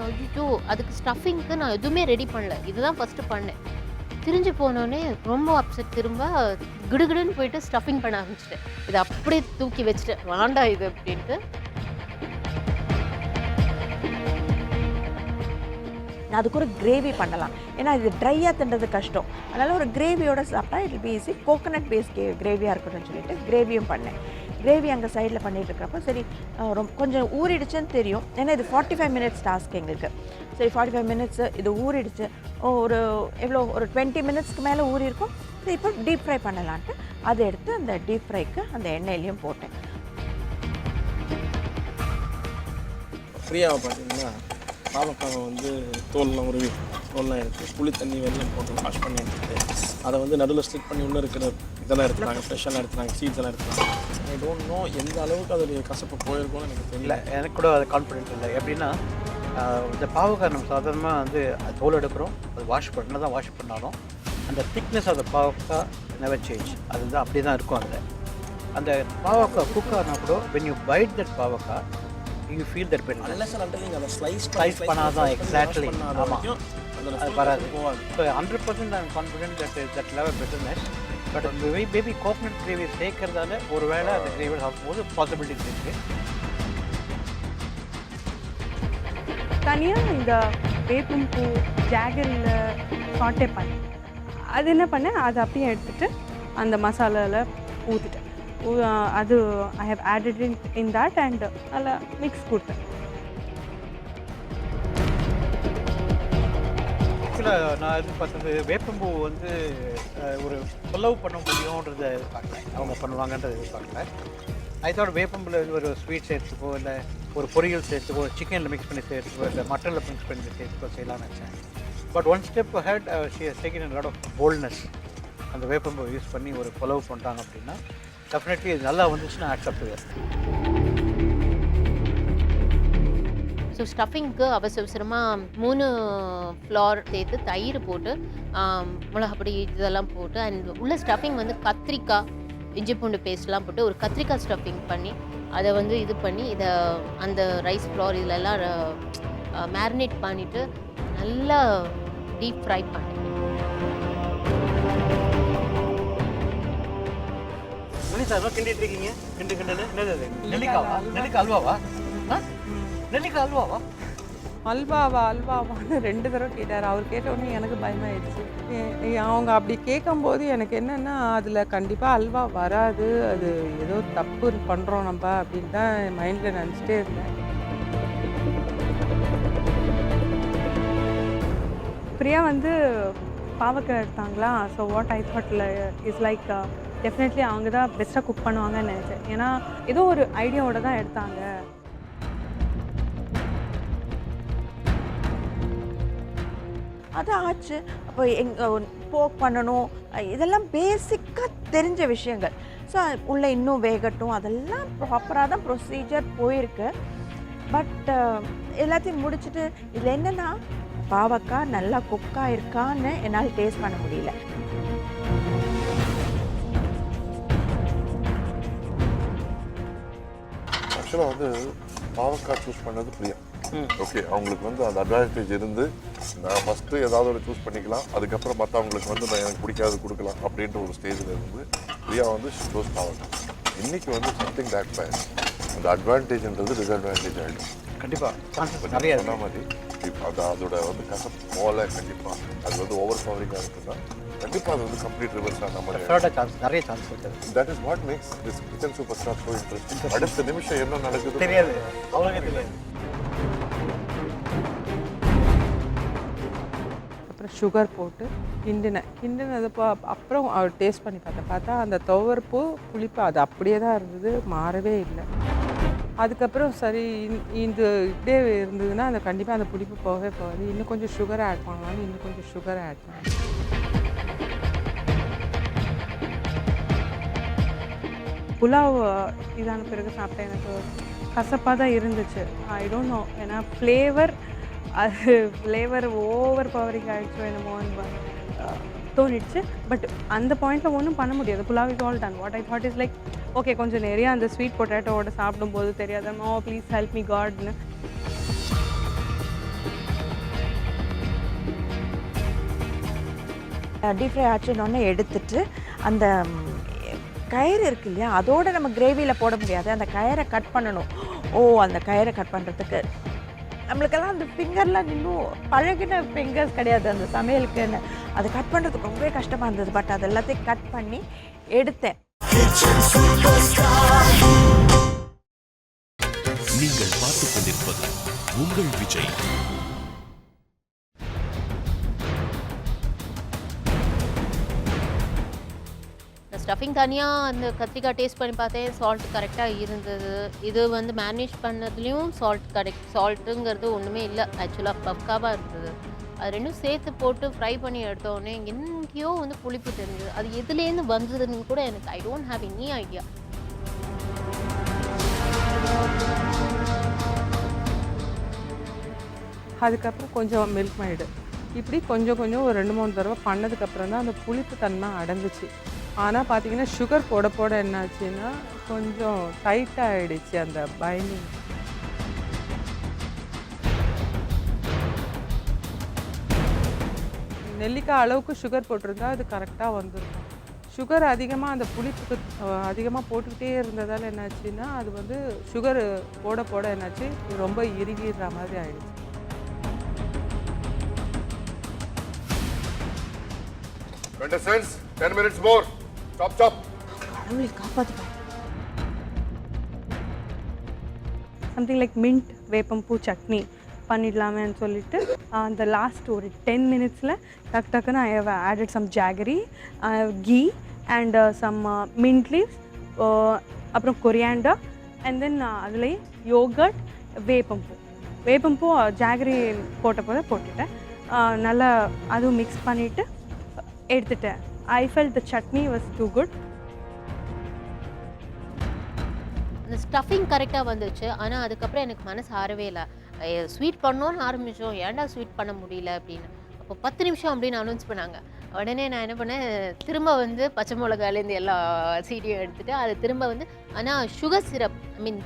ஐயோ, அதுக்கு ஸ்டஃபிங்க்கு நான் எதுவுமே ரெடி பண்ணல, இதுதான் ஃபஸ்ட்டு பண்ணேன். திரிஞ்சு போனோடனே ரொம்ப அப்செட், திரும்ப கிடுகிடுன்னு போயிட்டு ஸ்டஃபிங் பண்ண ஆரம்பிச்சிட்டேன். இதை அப்படியே தூக்கி வச்சுட்டேன், வேண்டா இது அப்படின்ட்டு. நான் அதுக்கு ஒரு கிரேவி பண்ணலாம், ஏன்னா இது ட்ரையாக தின்றது கஷ்டம். அதனால் ஒரு கிரேவியோட சாப்பிட்டா it be easy. Coconut base கிரேவியாக இருக்கணும்னு சொல்லிட்டு கிரேவியும் பண்ணேன். கிரேவி அங்கே சைடில் பண்ணிகிட்டு இருக்கிறப்ப சரி கொஞ்சம் ஊறிடுச்சுன்னு தெரியும், ஏன்னா இது 45 மினிட்ஸ் டாஸ்க் எங்களுக்கு. சரி 45 மினிட்ஸு இது ஊறிடுச்சு, ஒரு எவ்வளோ ஒரு 20 மினிட்ஸ்க்கு மேலே ஊறி இருக்கும். சரி இப்போ டீப் ஃப்ரை பண்ணலான்ட்டு அதை எடுத்து அந்த டீப் ஃப்ரைக்கு அந்த எண்ணெயிலையும் போட்டேன். ஃப்ரீயாக பார்த்தீங்கன்னா பாவக்காவை வந்து தோல்லாம் உருவி தோல்லாம் எடுத்து புளி தண்ணி வெள்ளம் போட்டு வாஷ் பண்ணி எடுத்துட்டு அதை வந்து நடுவில் ஸ்டிக் பண்ணி உள்ளே இருக்கிற இதெல்லாம் எடுத்துனாங்க, ஃப்ரெஷ்ஷெல்லாம் எடுத்துனாங்க, சீட்ஸ் எல்லாம் எடுத்துனாங்க. ஐ டோன்ட் நோ எந்த அளவுக்கு அதோடைய கசப்பு போயிருக்கும்னு எனக்கு தெரியல. எனக்கு கூட அது கான்ஃபிடென்ட் இல்லை. எப்படின்னா இந்த பாவக்காய் நம்ம சாதாரணமாக வந்து தோல் எடுக்கிறோம், அது வாஷ் பண்ண தான் வாஷ் பண்ணாலும் அந்த திக்னஸ் ஆஃப் த பாவக்காய் நெவர் சேஞ்ச், அதுதான் அப்படி தான் இருக்கும். அந்த பாவக்காய் குக் ஆனால் கூட வென் யூ பைட் தட் பாவக்காய் you feel that pain unless and until நீங்கள் அதை ஸ்லைஸ் பண்ணாதான் எக்ஸாக்ட்லி ஆமாம் அது வராது. போகாது. So 100% I am confident that level betterness. But baby coconut gravy சேர்க்கறதால ஒரு வேளை அந்த கிரேவி சாப்பிடும்போது பாசிபிலிட்டிஸ் இருக்குது. தனியாக இந்த வேப்பம்பூ ஜாகரில் சாட்டே பண்ணேன். அது என்ன பண்ணேன், அதை அப்படியே எடுத்துகிட்டு அந்த மசாலாவில் ஊற்றிட்டேன். அது I have added in that and நல்லா மிக்ஸ் கொடுத்தேன். ஆக்சுவலாக நான் எதிர்பார்த்தது வேப்பம்பூ வந்து ஒரு புலவு பண்ண முடியுன்றதை எதிர்பார்க்கல, அவங்க பண்ணுவாங்கன்றதை எதிர்பார்க்கல. ஐ தாட் வேப்பம்பில் ஒரு ஸ்வீட் சேர்த்துக்கோ இல்லை ஒரு பொரியல் சேர்த்துக்கோ, சிக்கனில் மிக்ஸ் பண்ணி சேர்த்துக்கோ இல்லை மட்டனில் மிக்ஸ் பண்ணி சேர்த்துக்கோ செய்யலாம்னு நினச்சேன். But one step head she has taken a lot of boldness. அந்த வேப்பம்பூ யூஸ் பண்ணி ஒரு புலவு பண்ணுறாங்க அப்படின்னா டெஃபினெட்லி இது நல்லா வந்துச்சுன்னா அக்செப்ட் பண்ணுவேன். ஸோ ஸ்டஃபிங்க்கு அவசரமாக 3 ஃப்ளார் சேர்த்து தயிர் போட்டு மிளகாப்பொடி இதெல்லாம் போட்டு அண்ட் உள்ள ஸ்டஃபிங் வந்து கத்திரிக்காய் இஞ்சி பூண்டு பேஸ்ட்லாம் போட்டு ஒரு கத்திரிக்காய் ஸ்டஃபிங் பண்ணி அதை வந்து இது பண்ணி இதை அந்த ரைஸ் ஃப்ளார் இதிலெல்லாம் மேரினேட் பண்ணிவிட்டு நல்லா டீப் ஃப்ரை பண்ணேன். சார் கிண்டிட்டு இருக்கீங்க கிண்டுன்னு என்னது நெல்லிக்காவா? நெல்லிக்காய் அல்வாவா? நெல்லிக்காய் அல்வாவா? அல்வாவான்னு 2 தடவை கேட்டார். அவர் கேட்டவுடனே எனக்கு பயமாயிடுச்சு. அவங்க அப்படி கேட்கும்போது எனக்கு என்னென்னா அதில் கண்டிப்பாக அல்வா வராது, அது ஏதோ தப்பு பண்ணுறோம் நம்ம அப்படின்னு தான் என் மைண்டில் நினச்சிட்டே இருந்தேன். பிரியா வந்து பாவக்காய் எடுத்தாங்களா. ஸோ வாட் ஐ தாட்ல இஸ் லைக் டெஃபினெட்லி அவங்க தான் பெஸ்ட்டாக குக் பண்ணுவாங்கன்னு நினச்சேன். ஏன்னா ஏதோ ஒரு ஐடியாவோட தான் எடுத்தாங்க. அது ஆச்சு. அப்போ போக் பண்ணணும், இதெல்லாம் பேசிக்காக தெரிஞ்ச விஷயங்கள். ஸோ உள்ளே இன்னும் வேகட்டும், அதெல்லாம் ப்ராப்பராக தான் ப்ரொசீஜர் போயிருக்கு. பட் எல்லாத்தையும் முடிச்சுட்டு இதில் என்னென்னா பாவக்காய் நல்லா குக்காக இருக்கான்னு என்னால் டேஸ்ட் பண்ண முடியல. ஆக்சுவலாக வந்து பாவக்காய் சூஸ் பண்ணது பிரியா. ஓகே, அவங்களுக்கு வந்து அந்த அட்வான்டேஜ் இருந்து நான் ஃபஸ்ட்டு ஏதாவது ஒரு சூஸ் பண்ணிக்கலாம், அதுக்கப்புறம் மற்றவங்களுக்கு வந்து நான் எனக்கு பிடிக்காது கொடுக்கலாம் அப்படின்ற ஒரு ஸ்டேஜில் இருந்து பிரியா வந்து சூஸ் பாவக்காய். இன்றைக்கி வந்து சம்திங் பேக் பேக் அந்த அட்வான்டேஜ்ன்றது டிஸ்அட்வான்டேஜ் ஆகிடும். கண்டிப்பாக நிறைய சொன்ன மாதிரி இப்போ அதோட வந்து கசப்பு போல கண்டிப்பாக அது வந்து ஓவர் பவரிங்காக இருக்குன்னா கண்டிப்பாக அது வந்து கம்ப்ளீட் ரிவர்ஸ் ஆன மாதிரி நிறைய சான்ஸ் இருக்குது. That is what makes this kitchen super star so interesting. அடுத்த நிமிஷம் என்ன நடக்குது தெரியாது, அவ்வளோவே தெரியாது. அப்புறம் சுகர் போட்டு கிண்டினதுப்போ அப்புறம் டேஸ்ட் பண்ணி பார்த்தா அந்த துவர்ப்பு புளிப்பு அது அப்படியே தான் இருந்தது, மாறவே இல்லை. அதுக்கப்புறம் சரி இந்த இப்படியே இருந்ததுன்னா அந்த கண்டிப்பாக அந்த புளிப்பு போகவே போகாது. இன்னும் கொஞ்சம் சுகர் ஆட் பண்ணலாம், இன்னும் கொஞ்சம் சுகர் ஆட் பண்ணலாம். புலாவ் இதான பிறகு சாப்பிட்டேன். எனக்கு கசப்பாக தான் இருந்துச்சு. ஐ டோன்ட் நோ, ஏன்னா ஃப்ளேவர் ஓவர் பவரிங் ஆகிடுச்சோ என்னமோன்னு தோணிடுச்சு. பட் அந்த பாயிண்டில் ஒன்றும் பண்ண முடியாது. Pulao is all done. What I thought is like okay, கொஞ்சம் நிறைய அந்த ஸ்வீட் பொட்டேட்டோட சாப்பிடும்போது தெரியாத ப்ளீஸ் ஹெல்ப் மீ காட்னு. டீப் ஃப்ரை ஆச்சுன்னொன்னே எடுத்துட்டு அந்த கயிறு இருக்கு இல்லையா, அதோடு நம்ம கிரேவியில் போட முடியாது. அந்த கயிறை கட் பண்ணணும். அந்த கயிறை கட் பண்ணுறதுக்கு நம்மளுக்கெல்லாம் அந்த ஃபிங்கர்லாம் இன்னும் பழகின ஃபிங்கர்ஸ் கிடையாது அந்த சமையலுக்குன்னு. அதை கட் பண்ணுறதுக்கு ரொம்பவே கஷ்டமாக இருந்தது. பட் அது எல்லாத்தையும் கட் பண்ணி எடுத்தேன். நீங்கள் பார்த்துக் கொண்டிருப்பது உங்கள் விஜய். ஸ்டஃபிங் தனியாக அந்த கத்திரிக்காய் டேஸ்ட் பண்ணி பார்த்தேன், சால்ட் கரெக்டாக இருந்தது. இது வந்து மேனேஜ் பண்ணதுலேயும் சால்ட்டுங்கிறது ஒன்றுமே இல்லை. ஆக்சுவலாக பக்காவாக இருந்தது. அது ரெண்டும் சேர்த்து போட்டு ஃப்ரை பண்ணி எடுத்தோடனே எங்கேயோ வந்து புளிப்பு தெரிஞ்சது. அது எதுலேருந்து வந்ததுன்னு கூட எனக்கு I don't have any idea. அதுக்கப்புறம் கொஞ்சம் மில்க் மைடு இப்படி கொஞ்சம் ஒரு 2-3 தடவை பண்ணதுக்கப்புறம் தான் அந்த புளிப்பு தன்மை அடங்குச்சு. ஆனால் பார்த்தீங்கன்னா சுகர் போட என்னாச்சுன்னா கொஞ்சம் டைட்டாக ஆகிடுச்சு அந்த பைண்டிங். நெல்லிக்காய் அளவுக்கு சுகர் போட்டிருந்தா அது கரெக்டாக வந்துருக்கும். சுகர் அதிகமாக அந்த புளிப்புக்கு அதிகமாக போட்டுக்கிட்டே இருந்ததால் என்னாச்சுன்னா அது வந்து சுகர் போட என்னாச்சு ரொம்ப இறுகிடுற மாதிரி ஆகிடுச்சு. Contestants, 10 minutes more. Chop. கடவுளை காப்பாற்றுப்பேன். சம்திங் லைக் மின்ட் வேப்பம்பூ சட்னி பண்ணிடலாமேன்னு சொல்லிட்டு அந்த லாஸ்ட் ஒரு 10 மினிட்ஸில் டக்குன்னு I have added some jaggery, ghee and some mint leaves, அப்புறம் கொரியாண்டர் அண்ட் தென் அதுலேயே யோகர்ட், வேப்பம்பூ ஜாகரி போட்டுட்டேன். நல்லா அதுவும் மிக்ஸ் பண்ணிவிட்டு எடுத்துட்டேன். I felt the chutney was too good. அந்த ஸ்டஃபிங் கரெக்டாக வந்துச்சு. ஆனால் அதுக்கப்புறம் எனக்கு மனசு ஆறவே இல்லை. ஸ்வீட் பண்ணோன்னு ஆரம்பித்தோம், ஏன்டா ஸ்வீட் பண்ண முடியல அப்படின்னு. அப்போ 10 நிமிஷம் அப்படின்னு அனௌன்ஸ் பண்ணாங்க. உடனே நான் என்ன பண்ணேன், திரும்ப வந்து பச்சை மிளகாலேருந்து எல்லா சீடியும் எடுத்துகிட்டு அதை திரும்ப வந்து ஆனால் சுகர் சிரப்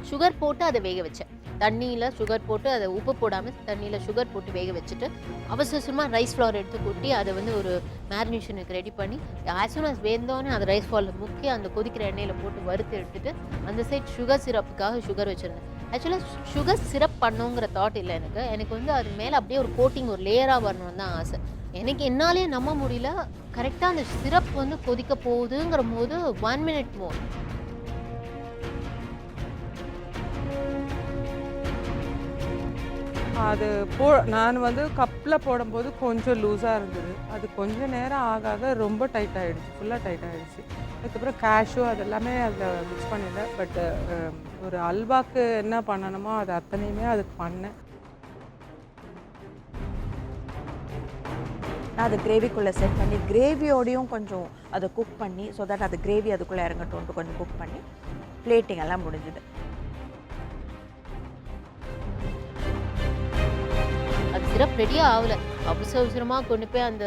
சுகர் போட்டு அதை வேக வச்சேன். தண்ணியில் சுகர் போட்டு அதை உப்பு போடாமல் தண்ணியில் சுகர் போட்டு வேக வச்சுட்டு அவசரமாக ரைஸ் ஃப்ளவர் எடுத்து கொட்டி அதை வந்து ஒரு மேரினேஷனுக்கு ரெடி பண்ணி ஆஸ் சூன் அஸ் வேந்தோன்னு அதை ரைஸ் ஃப்ளவரில் முக்கி அந்த கொதிக்கிற எண்ணெயில் போட்டு வறுத்து எடுத்துட்டு அந்த சைட் சுகர் சிரப்புக்காக சுகர் வச்சுருந்தேன். ஆக்சுவலாக சுகர் சிரப் பண்ணுங்கிற தாட் இல்லை எனக்கு வந்து அது மேலே அப்படியே ஒரு கோட்டிங் ஒரு லேயராக வரணும்னு தான் ஆசை. எனக்கு என்னாலே நம்ப முடியல, கரெக்டாக அந்த சிரப் வந்து கொதிக்க போகுதுங்கிற போது 1 minute மோர் அது நான் வந்து கப்பில் போடும்போது கொஞ்சம் லூஸாக இருந்தது. அது கொஞ்சம் நேரம் ஆக ரொம்ப டைட் ஆகிடுச்சு, ஃபுல்லாக டைட் ஆகிடுச்சு. அதுக்கப்புறம் கேஷ்யூ அதெல்லாமே அதில் மிக்ஸ் பண்ணிட்டேன். பட் ஒரு அல்வாக்கு என்ன பண்ணணுமோ அது அத்தனையுமே அதுக்கு பண்ணேன். நான் அது கிரேவிக்குள்ளே செட் பண்ணி கிரேவியோடையும் கொஞ்சம் அதை குக் பண்ணி ஸோ தட் அது கிரேவி அதுக்குள்ளே இறங்கட்டும்ட்டு கொஞ்சம் குக் பண்ணி பிளேட்டிங் எல்லாம் முடிஞ்சுது. அது சிரப் ரெடியாக ஆகலை. அவசரமாக கொண்டு போய் அந்த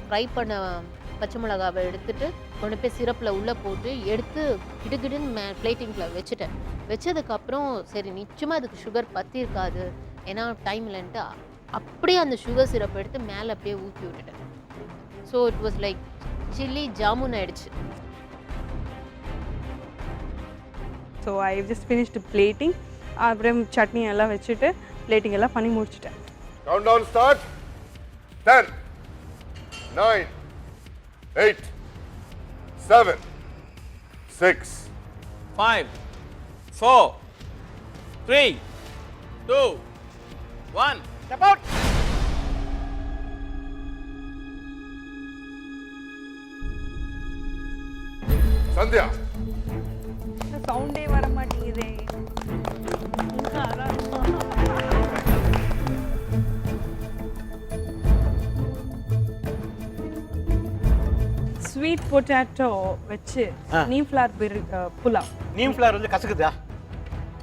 ஃப்ரை பண்ண பச்சை மிளகாவை எடுத்துட்டு கொண்டு போய் சிரப்பில் உள்ளே போட்டு எடுத்து கிடுகிடுன்னு பிளேட்டிங்கில் வச்சுட்டேன். வச்சதுக்கப்புறம் சரி நிச்சயமாக அதுக்கு சுகர் பற்றி இருக்காது, ஏன்னா டைம் இல்லைன்ட்டு அப்படியே அந்த சுகர் சிரப் எடுத்து மேலே அப்படியே ஊற்றி விட்டுட்டேன். So it was like chilli jamun ஆயிடுச்சு. So I just finished plating. அப்புறம் சட்னி எல்லாம் வச்சுட்டு பிளேட்டிங் எல்லாம் பண்ணி முடிச்சிட்டேன். Countdown start. 10, 9, 8, 7, 6, 5, 4, 3, 2, 1. Step out. Sandhya. சவுண்டே வர மாட்டேங்குதே. ஸ்வீட் பொட்டேட்டோ வச்சு நீம் ஃப்ளார் புலாவ். நீம் ஃப்ளவர் வந்து கசக்குதா?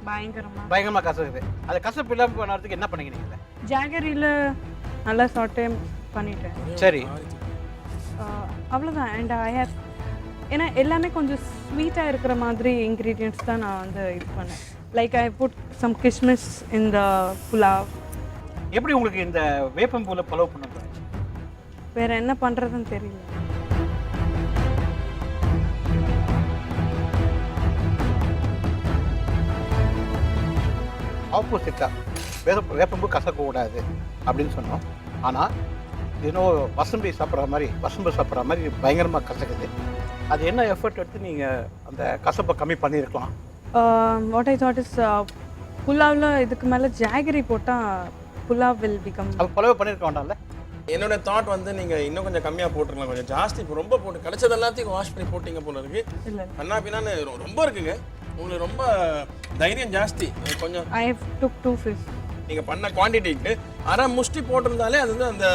பயங்கரமா கசக்குது. அது கசப்பு இல்லாமல் பண்ணுறதுக்கு என்ன பண்ணீங்க நீங்கள்? ஜாகரியில் நல்லா சாட்டே பண்ணிட்டேன். சரி, அவ்வளோதான். அண்ட் ஐ ஹேவ் ஏன்னா எல்லாமே கொஞ்சம் ஸ்வீட்டாக இருக்கிற மாதிரி இன்க்ரீடியன்ட்ஸ் தான் நான் வந்து இது பண்ணேன். லைக் ஐ புட் சம் கிஸ்மிஸ் இந்த புலாவ். எப்படி உங்களுக்கு இந்த வேப்பம்பூவில் பலவ் பண்ண தோணுச்சு? வேறு என்ன பண்ணுறதுன்னு தெரியல. ஆப்போசிட்டாக வேப்பம்பூ கசக்கக்கூடாது அப்படின்னு சொன்னோம். ஆனால் இன்னும் வசம்பு சாப்பிட்ற மாதிரி பயங்கரமாக கசக்குது. அது என்ன எஃபர்ட் எடுத்து நீங்கள் அந்த கசப்பை கம்மி பண்ணியிருக்கலாம்? வாட் ஐ தாட் இஸ் புலாவில் இதுக்கு மேலே ஜாகரி போட்டால் புலாவ் வில் பிகம். அது பலவை பண்ணியிருக்க வேண்டாம்ல? என்னோட தாட் வந்து நீங்க இன்னும் கொஞ்சம் கம்மியா போட்டுருக்கலாம், கொஞ்சம் ஜாஸ்தி இப்போ ரொம்ப போட்டு கிடைச்சது எல்லாத்தையும் வாஷ் பண்ணி போட்டீங்க போல இருக்கு. இல்லை கண்ணா பின்னான்னு ரொம்ப இருக்குங்க. உங்களுக்கு ரொம்ப தைரியம் ஜாஸ்தி. கொஞ்சம் ஐ ஹவ் டுக் 2 fish. நீங்க பண்ண குவான்டிட்டிக்கு அரை முஷ்டி போட்டிருந்தாலே அது வந்து அந்த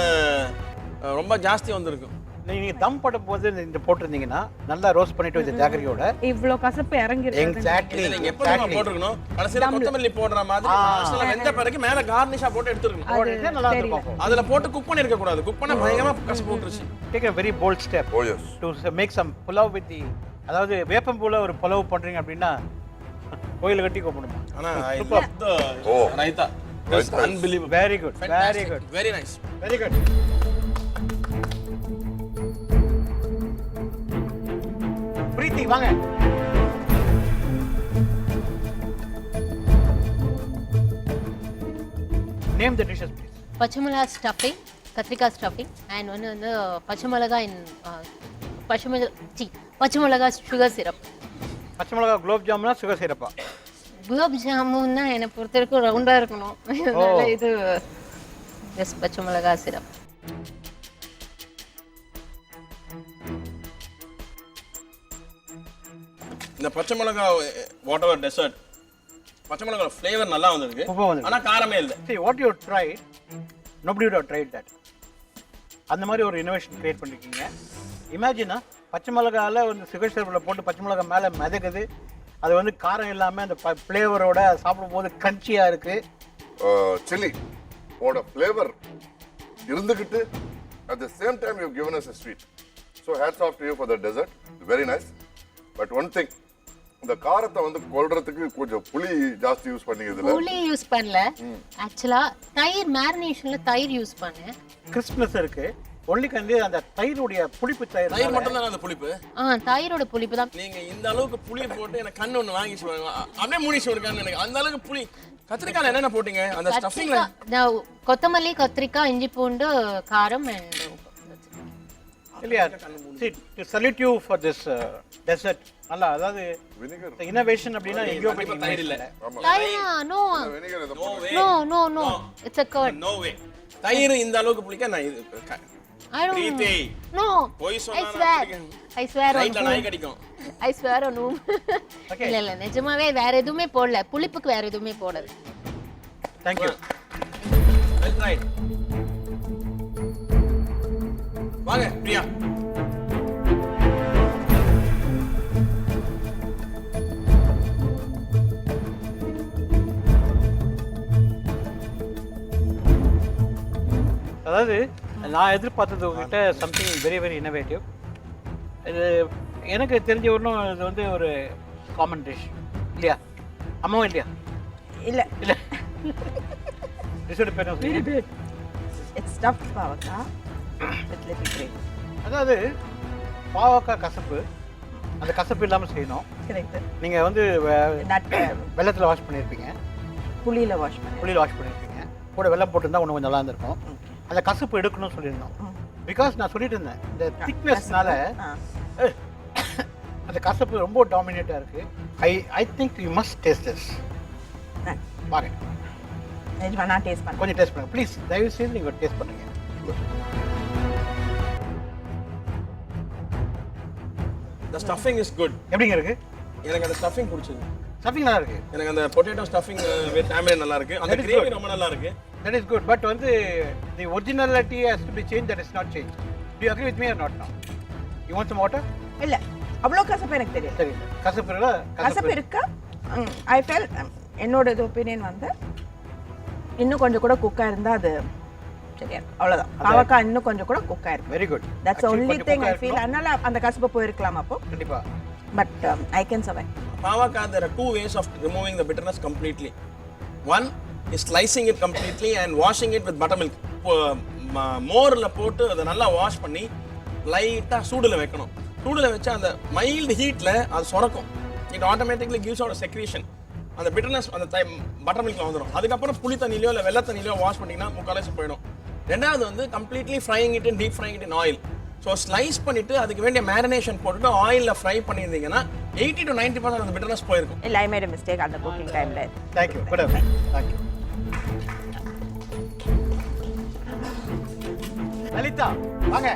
ரொம்ப ஜாஸ்தி வந்திருக்கும். நீங்கள் தம் போடும் போது இந்த போட்டிருந்தீங்கன்னா நல்லா ரோஸ்ட் பண்ணிட்டு இந்த ஜாகரியோட இவ்வளோ கசப்பு இறங்கிருக்கு. எக்ஸாக்ட்லி நீங்க எப்போ போட்டுருக்கணும், கடைசியில் கொத்தமல்லி போடுற மாதிரி லாஸ்ட்ல வெந்த பிறகு மேல கார்னிஷா போட்டு எடுத்துருக்கணும். நல்லா இருக்கும். அதுல போட்டு குக் பண்ணி இருக்க கூடாது. குக் பண்ண பயங்கரமா கசப்பு போட்டுருச்சு. Take a very bold step Oh yes. to make some pulav with the, அதாவது வேப்பம்பூல ஒரு புலாவ் பண்றீங்க அப்படின்னா கோயில கட்டி கூப்பிடுமா? ஆனா I love the raita. That's unbelievable. Very good. Very good. Very nice. Very good. பிரீத்தி வாங்க. Name the dishes please. பச்சை மிளகா ஸ்டஃபிங், கத்திரிக்காய் ஸ்டஃபிங் அண்ட் ஒன்று வந்து பச்சை மிளகா சுகர் சிரப். பச்சை மிளகா குலோப் ஜாமுனா சுகர் சிரப்பா? குலாப் ஜாமுன்னா என்னை பொறுத்த வரைக்கும் ரவுண்டாக இருக்கணும். அதனால இது ஜஸ்ட் பச்சை மிளகா சிரப். இந்த பச்சை மிளகா வாட் எவர் டெசர்ட், பச்சை மிளகா ஃப்ளேவர் நல்லா வந்திருக்கு, உப்பு வந்து. ஆனா காரமே இல்லை. See what you tried, nobody would have tried that. அந்த மாதிரி ஒரு இனோவேஷன் கிரியேட் பண்ணிருக்கீங்க. இமேஜினா பச்சை மிளகால வந்து சுகர் சிரப்பில் போட்டு பச்சை மிளகா மேலே மிதக்குது, அது வந்து காரம் இல்லாமல் அந்த ஃப்ளேவரோட சாப்பிடும்போது கிரன்ச்சியாக இருக்கு. சில்லி ஓட ஃப்ளேவர் இருந்துக்கிட்டு at the same time you've given us a sweet. So hats off to you for the dessert. Very nice. But one thing, இந்த காரத்தை வந்து கொல்றதுக்கு கொஞ்சம் புளி ஜாஸ்தி யூஸ் பண்ணீங்க இதுல. புளி யூஸ் பண்ணல, ஆக்சுவலா தயிர் மேரினேஷன்ல தயிர் யூஸ் பண்ணேன். கிறிஸ்மஸ் இருக்கு ஒன்லி கண்டு அந்த தயிருடைய புளிப்பு தயிர் மட்டும் தான் அந்த புளிப்பு. தயிரோட புளிப்பு தான். நீங்க இந்த அளவுக்கு புளி போட்டு எனக்கு கண்ணு ஒன்று வாங்கி சொல்லுங்க, அப்படியே மூடி சொல்லுங்க. எனக்கு அந்த அளவுக்கு புளி. கத்திரிக்காய் என்னென்ன போட்டீங்க அந்த ஸ்டஃபிங்ல? கொத்தமல்லி, கத்திரிக்காய், இஞ்சி பூண்டு, காரம் அண்ட் இல்லையா see to salute you for this dessert நல்லா அதாவது வினிகர் இன்னோவேஷன் அப்படின்னா எங்கேயோ போய் கண்டிப்பா தயிர் இல்ல Taya, no. வினிகர் இதை no way No. It's a curd. No way தயிர் இந்த அளவுக்கு பிடிக்க நான் இது I don't பிரீத்தி No. போய் I சொன்னா swear. I swear on ரைட்ல நாய் whom. கடிக்கும் I swear on whom. Okay. இல்ல நிஜமாவே வேற எதுவுமே போடல புளிப்புக்கு வேற எதுவுமே போடல thank you வெல் ரைட் வாங்க பிரியா அதாவது நான் எதிர்பார்த்தது உங்ககிட்ட சம்திங் வெரி வெரி இன்னோவேட்டிவ் இது எனக்கு தெரிஞ்ச ஒன்றும் இது வந்து ஒரு காமன் டிஷ் இல்லையா அம்மாவும் இல்லையா இல்ல இல்லை டிஷோட பேர் என்ன சொன்னீங்க? இட்ஸ் ஸ்டஃப்ட் பாவக்காய் வித் லிட்டில் கிரேவி. அதாவது பாவக்காய் கசப்பு அந்த கசப்பு இல்லாமல் செய்யணும் கரெக்ட். நீங்கள் வந்து நட் வெள்ளத்தில் வாஷ் பண்ணியிருப்பீங்க புளியில வாஷ் பண்ணி புளியில் வாஷ் பண்ணியிருப்பீங்க கூட வெள்ளம் போட்டிருந்தா இன்னும் கொஞ்சம் நல்லா இருந்திருக்கும் அந்த கசப்பு எடுக்கணும்னு சொல்லியிருந்தோம் பிகாஸ் நான் சொல்லிட்டு இருந்தேன் இந்த திக்னஸ்னால அந்த கசப்பு ரொம்ப டாமினேட்டாக இருக்கு I think you must taste this பாருங்க நிஜமா நான் டேஸ்ட் பண்ணேன். கொஞ்சம் டேஸ்ட் பண்ணுங்க ப்ளீஸ் தயவு செய்து நீங்கள் டேஸ்ட் பண்ணுங்க the stuffing is good எப்படிங்க இருக்கு எனக்கு அந்த ஸ்டஃபிங் பிடிச்சது ஸ்டஃபிங் நல்லா இருக்கு எனக்கு அந்த பொட்டேட்டோ ஸ்டஃபிங் வித் ஆம்லெட் நல்லா இருக்கு அந்த That is கிரேவி good. ரொம்ப நல்லா இருக்கு தட் இஸ் குட் பட் வந்து the originality has to be change that is not change to agree with me or not now you want some water இல்ல அவ்வளோ கசப்பு எனக்கு தெரியல. சரி கசப்பு இல்ல கசப்பு இருக்கா? ஐ ஃபெல் என்னோட இது ஒப்பீனியன் வந்து இன்னும் கொஞ்சம் கூட குக்கா இருந்தா அது சரியா இருக்கும். அவ்வளவுதான். பாவக்காய் இன்னும் கொஞ்சம் கூட குக்கா இருக்கு. Very good that's only thing I feel. அதனால அந்த கசப்பு போயிருக்கலாம் அப்போ. கண்டிப்பா but I can survive. Pavaka, there are two ways of removing the bitterness completely. One is slicing it completely and washing it with buttermilk. மோரில் போட்டு அதை நல்லா வாஷ் பண்ணி லைட்டாக சூடில் வைக்கணும். சூடில் வச்சா அந்த மைல்டு ஹீட்டில் அது சுரக்கும். It automatically gives out secretion. அந்த பிட்டர்னஸ் அந்த பட்டர் மில்கில் வந்துடும். அதுக்கப்புறம் புளி தண்ணியிலையோ இல்லை வெள்ளை தண்ணியிலையோ வாஷ் பண்ணிங்கன்னா முக்கால்வாசி போயிடும். ரெண்டாவது வந்து completely frying it in deep frying it in oil. So slice பண்ணிட்டு அதுக்கு வேண்டிய மேரினேஷன் போட்டுட்டு ஆயிலில் ஃப்ரை பண்ணியிருந்தீங்கன்னா 80 to 90% அந்த பிட்டர்னஸ் போயிருக்கும். இல்ல ஐ மேட் a mistake அந்த குக்கிங் டைம்ல. தேங்க்யூ குட் தேங்க்யூ லலிதா வாங்க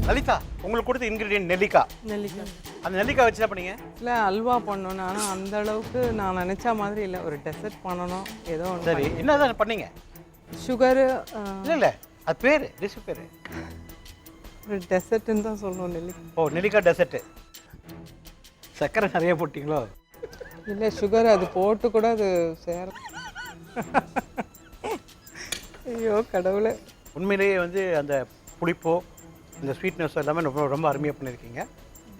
லலிதா உங்களுக்கு கொடுத்த இன்கிரிடியன்ட் நெல்லிக்காய் நெல்லிக்காய் அந்த நெல்லிக்காய் வச்சு என்ன பண்ணீங்க இல்லை அல்வா பண்ணணும் ஆனால் அந்த அளவுக்கு நான் நினச்ச மாதிரி இல்லை ஒரு டெசர்ட் பண்ணணும் ஏதோ ஒன்று சரி என்னதான் பண்ணீங்க சுகரு இல்லை இல்லை அது பேர் டிஷ் பேர் ஒரு டெசர்ட்டுன்னு தான் சொல்லணும் நெல்லிக்காய். ஓ நெல்லிக்காய் டெசர்ட்டு சர்க்கரை நிறைய போட்டிங்களோ இல்லை சுகர் அது போட்டு கூட அது சேர ஐயோ கடவுளே. உண்மையிலேயே வந்து அந்த புளிப்போ இந்த ஸ்வீட்னஸோ எல்லாமே ரொம்ப ரொம்ப அருமையாக பண்ணியிருக்கீங்க.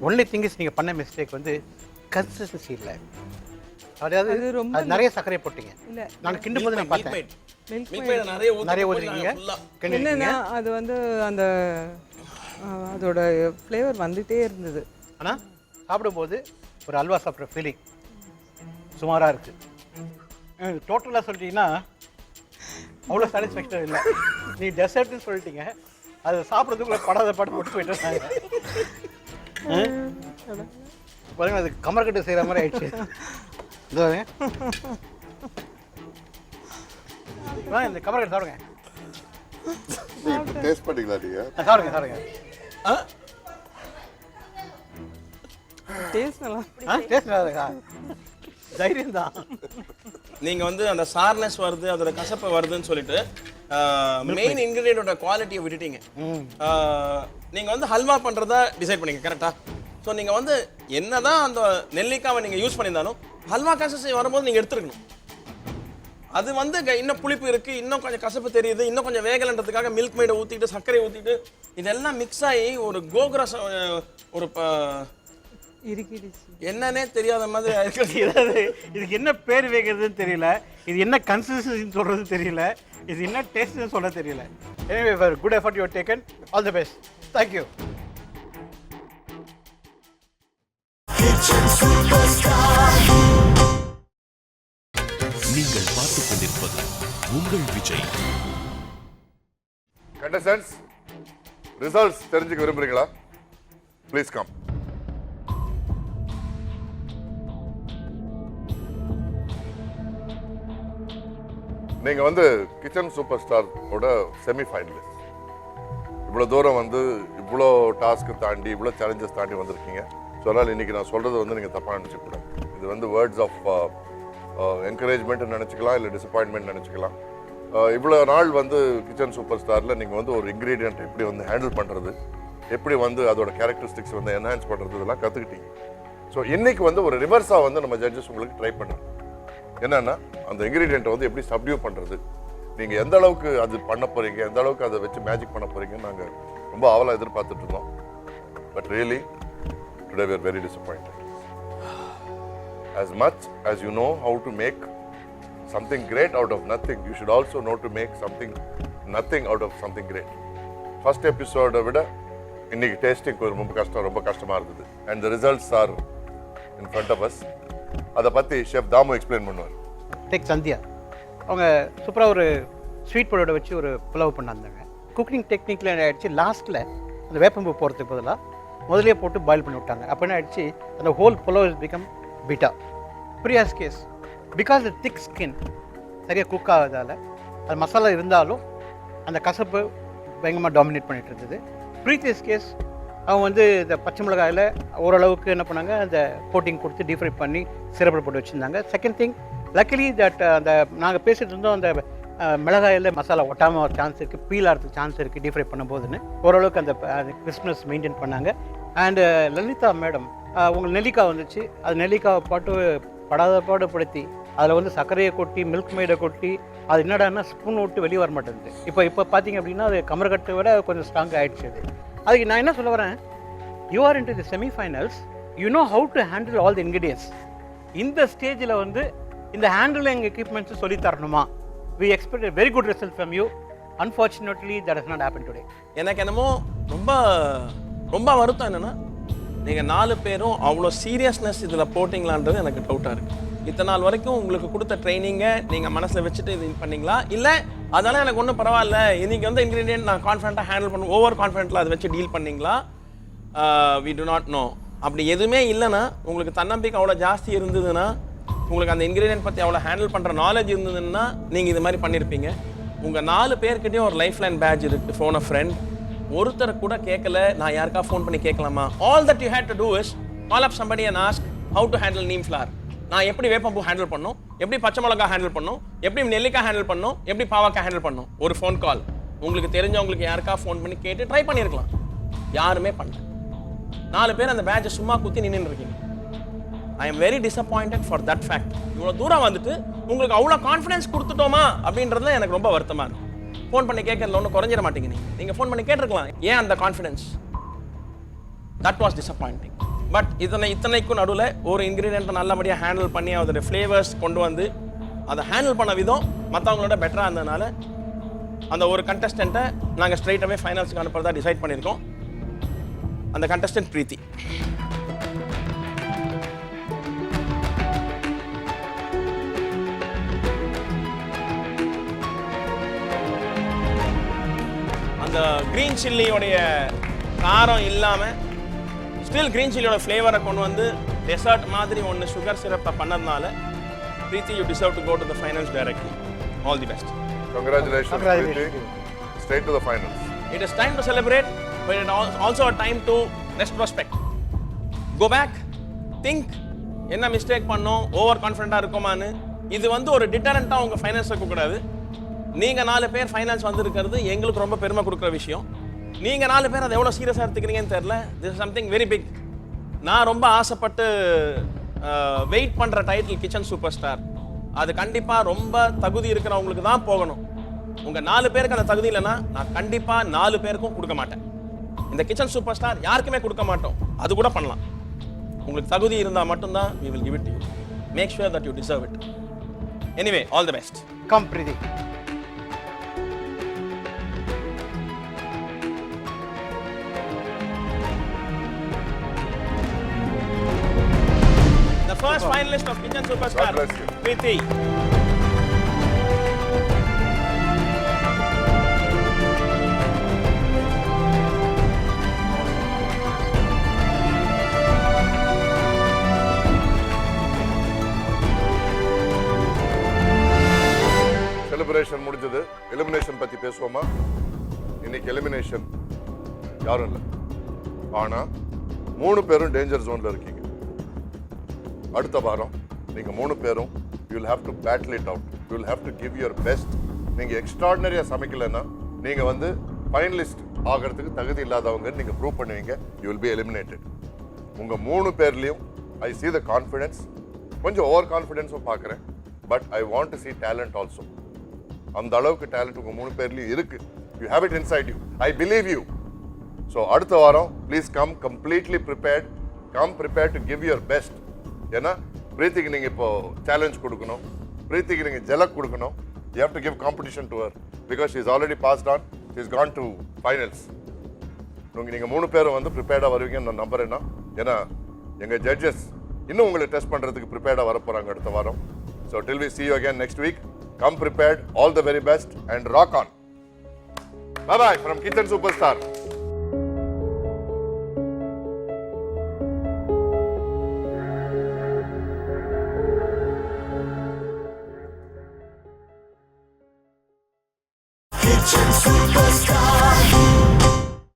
ஒன்லி திங் இஸ் நீங்கள் பண்ண மிஸ்டேக் வந்து கன்சிஸ்டன்சி இல்லை. அதாவது அது ரொம்ப அது நிறைய சர்க்கரை போட்டீங்க. இல்லை நாங்கள் கிண்டும் போது நான் பார்த்தேன் மில்க் மேட் நிறைய நிறைய ஊற்றிருக்கீங்க என்னன்னா அது வந்து அந்த அதோட ஃப்ளேவர் வந்துட்டே இருந்தது. ஆனால் சாப்பிடும்போது ஒரு அல்வா சாப்பிட்ற ஃபீலிங் சுமாராக இருக்குது. டோட்டலாக சொல்லிட்டீங்கன்னா அவ்வளோ சாட்டிஸ்ஃபேக்ஷன் இல்லை. நீ டெசர்ட்னு சொல்லிட்டீங்க அது சாப்பிட்றதுக்குள்ள படாத பாட்டு போட்டு போயிட்டு இருந்தாங்க. பாருங்க அது கமர்கட்டு செய்கிற மாதிரி ஆயிடுச்சு. இதோ இந்த கமர்கட்டு சாப்பிடுங்க டேஸ்ட் பண்ணிங்களா நீங்க? சாப்பிடுங்க சாப்பிடுங்க டேஸ்ட் நல்லா டேஸ்ட் நல்லா இருக்கா? தைரியம் தான். நீங்க வந்து அந்த சார்னஸ் வருது அதோட கசப்பு வருதுன்னு சொல்லிட்டு மெயின் இன்கிரிடியன்டோட குவாலிட்டியை விட்டுட்டீங்க. நீங்க வந்து ஹல்வா பண்றதா டிசைட் பண்ணீங்க கரெக்டா? ஸோ நீங்க வந்து என்னதான் அந்த நெல்லிக்காவை நீங்க யூஸ் பண்ணியிருந்தாலும் ஹல்வா கசப்பு வரும்போது நீங்க எடுத்துருக்கணும். அது வந்து இன்னும் புளிப்பு இருக்கு, இன்னும் கொஞ்சம் கசப்பு தெரியுது, இன்னும் கொஞ்சம் வேகலன்றதுக்காக மில்க் மேடை ஊற்றிட்டு சர்க்கரை ஊற்றிட்டு இதெல்லாம் மிக்ஸ் ஆகி ஒரு கோகுரஸ் ஒரு இறுக்கிடுச்சு. என்னன்னே தெரியாத மாதிரி ஏதாவது இதுக்கு என்ன பேர் வைக்கிறதுன்னு தெரியல, இது என்ன கன்சிஸ்டன்சின்னு சொல்றது தெரியல, இது என்ன டேஸ்ட்னு சொல்ல தெரியல. Anyway for good effort you taken, all the best. Thank you. நீங்கள் பார்த்துக் கொண்டிருப்பது உங்கள் விஜய். Contestants, results தெரிஞ்சுக்க விரும்புறீங்களா? Please come. நீங்க வந்து கிச்சன் சூப்பர் ஸ்டாரோட செமி ஃபைனலிஸ்ட். இவ்வளோ தூரம் வந்து இவ்வளோ டாஸ்க்கு தாண்டி இவ்வளோ சேலஞ்சஸ் தாண்டி வந்திருக்கீங்க. ஸோ அதனால் இன்னைக்கு நான் சொல்றது வந்து நீங்கள் தப்பாக நினச்சிக்கூடாது. இது வந்து வேர்ட்ஸ் ஆஃப் என்கரேஜ்மெண்ட் நினச்சிக்கலாம், இல்லை டிசப்பாயின்மெண்ட் நினச்சிக்கலாம். இவ்வளோ நாள் வந்து கிச்சன் சூப்பர் ஸ்டாரில் நீங்கள் வந்து ஒரு இன்க்ரீடியன்ட் எப்படி வந்து ஹேண்டில் பண்ணுறது, எப்படி வந்து அதோட கேரக்டரிஸ்டிக்ஸ் வந்து என்ஹான்ஸ் பண்ணுறது இதெல்லாம் கற்றுக்கிட்டீங்க. ஸோ இன்னைக்கு வந்து ஒரு ரிவர்ஸாக வந்து நம்ம ஜட்ஜஸ் உங்களுக்கு ட்ரை பண்ணுறோம். என்னன்னா அந்த இன்க்ரீடியண்ட்டை வந்து எப்படி சப்டியூ பண்ணுறது, நீங்கள் எந்த அளவுக்கு அது பண்ண போகிறீங்க, எந்த அளவுக்கு அதை வச்சு மேஜிக் பண்ண போகிறீங்கன்னு நாங்கள் ரொம்ப ஆவலாக எதிர்பார்த்துட்டு இருந்தோம். But really today we are very disappointed. As much as you know how to make something great out of nothing, you should also know to make nothing out of something great. First episode விட இன்னைக்கு tasting ரொம்ப கஷ்டமா இருந்தது. And the results are in front of us. அதை பற்றி chef Damu explain பண்ணுவார். Take Sandhya, அவங்க சூப்பராக ஒரு ஸ்வீட் பொட்டேட்டோ வச்சு ஒரு புலாவ் பண்ணாங்க. குக்கிங் டெக்னிக்கில் என்ன ஆயிடுச்சு, லாஸ்ட்டில் அந்த வேப்பம்பு போகிறதுக்கு பதிலாக முதலே போட்டு பாயில் பண்ணி விட்டாங்க. அப்போ என்ன ஆயிடுச்சு, அந்த whole pulao is become bitter. Priya's case because the thick skin சரியாக குக் ஆகாதால் அது மசாலா இருந்தாலும் அந்த கசப்பு பயங்கரமாக டாமினேட் பண்ணிட்டு இருந்தது. ப்ரீத்தியஸ் கேஸ் அவங்க வந்து இந்த பச்சை மிளகாயில் ஓரளவுக்கு என்ன பண்ணாங்க, அந்த கோட்டிங் கொடுத்து டீப் ஃப்ரை பண்ணி சிறப்பு போட்டு வச்சுருந்தாங்க. செகண்ட் திங், லக்கிலி தட் அந்த நாங்கள் பேசிகிட்டு இருந்தோம், அந்த மிளகாயில் மசாலா ஒட்டாமல் ஒரு சான்ஸ் இருக்குது, பீல் ஆகிறதுக்கு சான்ஸ் இருக்குது டீப் ஃப்ரை பண்ணும்போதுன்னு ஓரளவுக்கு அந்த கிறிஸ்மஸ் மெயின்டைன் பண்ணாங்க. அண்டு லலிதா மேடம் உங்களுக்கு நெல்லிக்காய் வந்துச்சு, அது நெல்லிக்காவை படாத பாடுபடுத்தி அதில் வந்து சர்க்கரையை கொட்டி மில்க் மெய்டை கொட்டி அது என்னடான்னா ஸ்பூன் விட்டு வெளியே வர மாட்டேங்குது. இப்போ பார்த்தீங்க அப்படின்னா அது கமர்கட்டை விட கொஞ்சம் ஸ்ட்ராங் ஆகிடுச்சு. அதுக்கு நான் என்ன சொல்ல வரேன், you are into the semifinals, you know how to handle all the ingredients. இந்த ஸ்டேஜில் வந்து இந்த ஹேண்டிலிங் எக்யூப்மெண்ட்ஸு சொல்லி தரணுமா? We expect very good result from you. Unfortunately that is not happen today. எனக்கு என்னமோ ரொம்ப வருத்தம் என்னென்னா, நீங்கள் 4 பேரும் அவ்வளோ சீரியஸ்னஸ் இதில் போட்டிங்களான்றது எனக்கு டவுட்டாக இருக்குது. இத்தனை நாள் வரைக்கும் உங்களுக்கு கொடுத்த ட்ரைனிங்கை நீங்கள் மனசில் வச்சுட்டு இது பண்ணீங்களா, இல்லை அதனால் எனக்கு ஒன்றும் பரவாயில்ல, இன்றைக்கி வந்து இன்க்ரீடியன்ட் நான் கான்ஃபிடண்ட்டாக ஹேண்டில் பண்ண ஓவர் கான்ஃபிடென்ட்டில் அதை வச்சு டீல் பண்ணிங்களா? We do not know. அப்படி எதுவுமே இல்லைன்னா, உங்களுக்கு தன்னம்பிக்கை அவ்வளோ ஜாஸ்தி இருந்ததுன்னா, உங்களுக்கு அந்த இன்க்ரீடியன்ட் பற்றி அவ்வளோ ஹேண்டில் பண்ணுற நாலேஜ் இருந்ததுன்னா நீங்கள் இது மாதிரி பண்ணியிருப்பீங்க. உங்கள் 4 பேர்கிட்டையும் ஒரு லைஃப் லைன் பேட்ச் இருக்குது, ஃபோன் அ ஃப்ரெண்ட். ஒருத்தர் கூட கேட்கல, நான் யாருக்கா ஃபோன் பண்ணி கேட்கலாமா? All that you had to do is call up somebody and ask how to handle neem flour. நான் எப்படி வேப்பம்பூ ஹேண்டில் பண்ணணும், எப்படி பச்சை மிளகா ஹேண்டில் பண்ணணும், எப்படி நெல்லிக்காய் ஹேண்டில் பண்ணணும், எப்படி பாவக்காய் ஹேண்டில் பண்ணணும். ஒரு ஃபோன் கால் உங்களுக்கு தெரிஞ்சவங்களுக்கு யாருக்கா ஃபோன் பண்ணி கேட்டு ட்ரை பண்ணியிருக்கலாம். யாருமே பண்ணல. 4 பேர் அந்த பேட்சை சும்மா குத்தி நின்று இருக்கீங்க. I am very disappointed for that fact. இவ்வளோ தூரம் வந்துட்டு உங்களுக்கு அவ்வளோ கான்ஃபிடன்ஸ் கொடுத்துட்டோமா அப்படின்றதுல எனக்கு ரொம்ப வருத்தமாக இருக்குது. ஃபோன் பண்ணி கேட்கறதுல ஒன்றும் குறைஞ்சிட மாட்டீங்க. நீங்கள் ஃபோன் பண்ணி கேட்டிருக்கலாம். ஏன் அந்த confidence? That was disappointing. But இத்தனைக்கும் நடுவில் ஒரு இன்க்ரீடியண்ட்டை நல்லபடியாக ஹேண்டில் பண்ணி அதோட ஃப்ளேவர்ஸ் கொண்டு வந்து அதை ஹேண்டில் பண்ண விதம் மற்றவங்களோட பெட்டராக இருந்ததுனால அந்த ஒரு கண்டஸ்டண்ட்டை நாங்கள் ஸ்ட்ரைட்டாகவே ஃபைனல்ஸுக்கு அனுப்புறதா டிசைட் பண்ணியிருக்கோம். அந்த கண்டஸ்டன்ட் பிரீத்தி. அந்த க்ரீன் சில்லியோடைய காரம் இல்லாமல் ஸ்டில் க்ரீன் சில்லியோட ஃப்ளேவரை கொண்டு வந்து டெசர்ட் மாதிரி ஒன்று சுகர் சிரப்பை பண்ணதுனால Preeti, you deserve to go to the finals directly. All the best. Congratulations, Preeti. Straight to the finals. It is time to celebrate, but it is also a time to retrospect. Go back, think, என்ன mistake பண்ணோம், over கான்ஃபிடென்ட்டாக இருக்கோமான்னு. இது வந்து ஒரு டிட்டரண்ட்டாக உங்கள் finals இருக்கக்கூடாது. நீங்கள் 4 பேர் ஃபைனல்ஸ் வந்திருக்கிறது எங்களுக்கு ரொம்ப பெருமை கொடுக்குற விஷயம். நீங்கள் 4 பேர் அதை எவ்வளோ சீரியஸாக எடுத்துக்கிறீங்கன்னு தெரில. This is something very big. நான் ரொம்ப ஆசைப்பட்டு வெயிட் பண்ணுற டைட்டில் கிச்சன் சூப்பர் ஸ்டார். அது கண்டிப்பாக ரொம்ப தகுதி இருக்கிறவங்களுக்கு தான் போகணும். உங்கள் 4 பேருக்கு அந்த தகுதி இல்லைன்னா நான் கண்டிப்பாக 4 பேருக்கும் கொடுக்க மாட்டேன். இந்த கிச்சன் சூப்பர் ஸ்டார் யாருக்குமே கொடுக்க மாட்டோம். அது கூட பண்ணலாம். உங்களுக்கு தகுதி இருந்தால் மட்டும்தான் we will give it to you. Make sure that you deserve it. Anyway, all the best. Come, Preeti. first finalist of Kitchen Superstar, God bless you. Preeti. Celebration முடிஞ்சது. எலிமினேஷன் பத்தி பேசுவோமா? இன்னைக்கு எலிமினேஷன் யாரும் இல்லை. ஆனா 3 பேரும் டேஞ்சர் ஜோன்ல இருக்கீங்க. அடுத்த வாரம் நீங்க 3 பேரும் you will have to battle it out. You will have to give your best. நீங்க எக்ஸ்ட்ராடினரியா சமைக்கலன்னா நீங்க வந்து ஃபைனலிஸ்ட் ஆகிறதுக்கு தகுதி இல்லாதவங்க நீங்க ப்ரூவ் பண்ணுவீங்க. You will be eliminated. உங்க 3 பேர்லயும் I see the confidence. கொஞ்சம் ஓவர் கான்ஃபிடென்ஸும் பார்க்குறேன். But I want to see talent also. அந்த அளவுக்கு டேலண்ட் உங்க 3 பேர்லயும் இருக்கு. You have it inside you. I believe you. So அடுத்த வாரம் please come completely prepared. Come prepared to give your best. ஏன்னா பிரீத்திக்கு நீங்க இப்போ சேலஞ்ச் கொடுக்கணும். பிரீத்திக்கு நீங்க ஜலக் கொடுக்கணும். You have to give competition to her because she is already passed on. She is Khan to finals. நீங்க 3 பேரும் வந்து ப்ரிப்பேர்டாக வருவீங்கன்னு நான் நம்புறேன்னா. ஏன்னா எங்க ஜட்ஜஸ் இன்னும் உங்களை டெஸ்ட் பண்றதுக்கு ப்ரிப்பேர்டாக வர போறாங்க அடுத்த வாரம். So till we see you again next week. Come prepared, all the very best and rock on. Bye bye from Kitchen Superstar. Kitchen Superstar.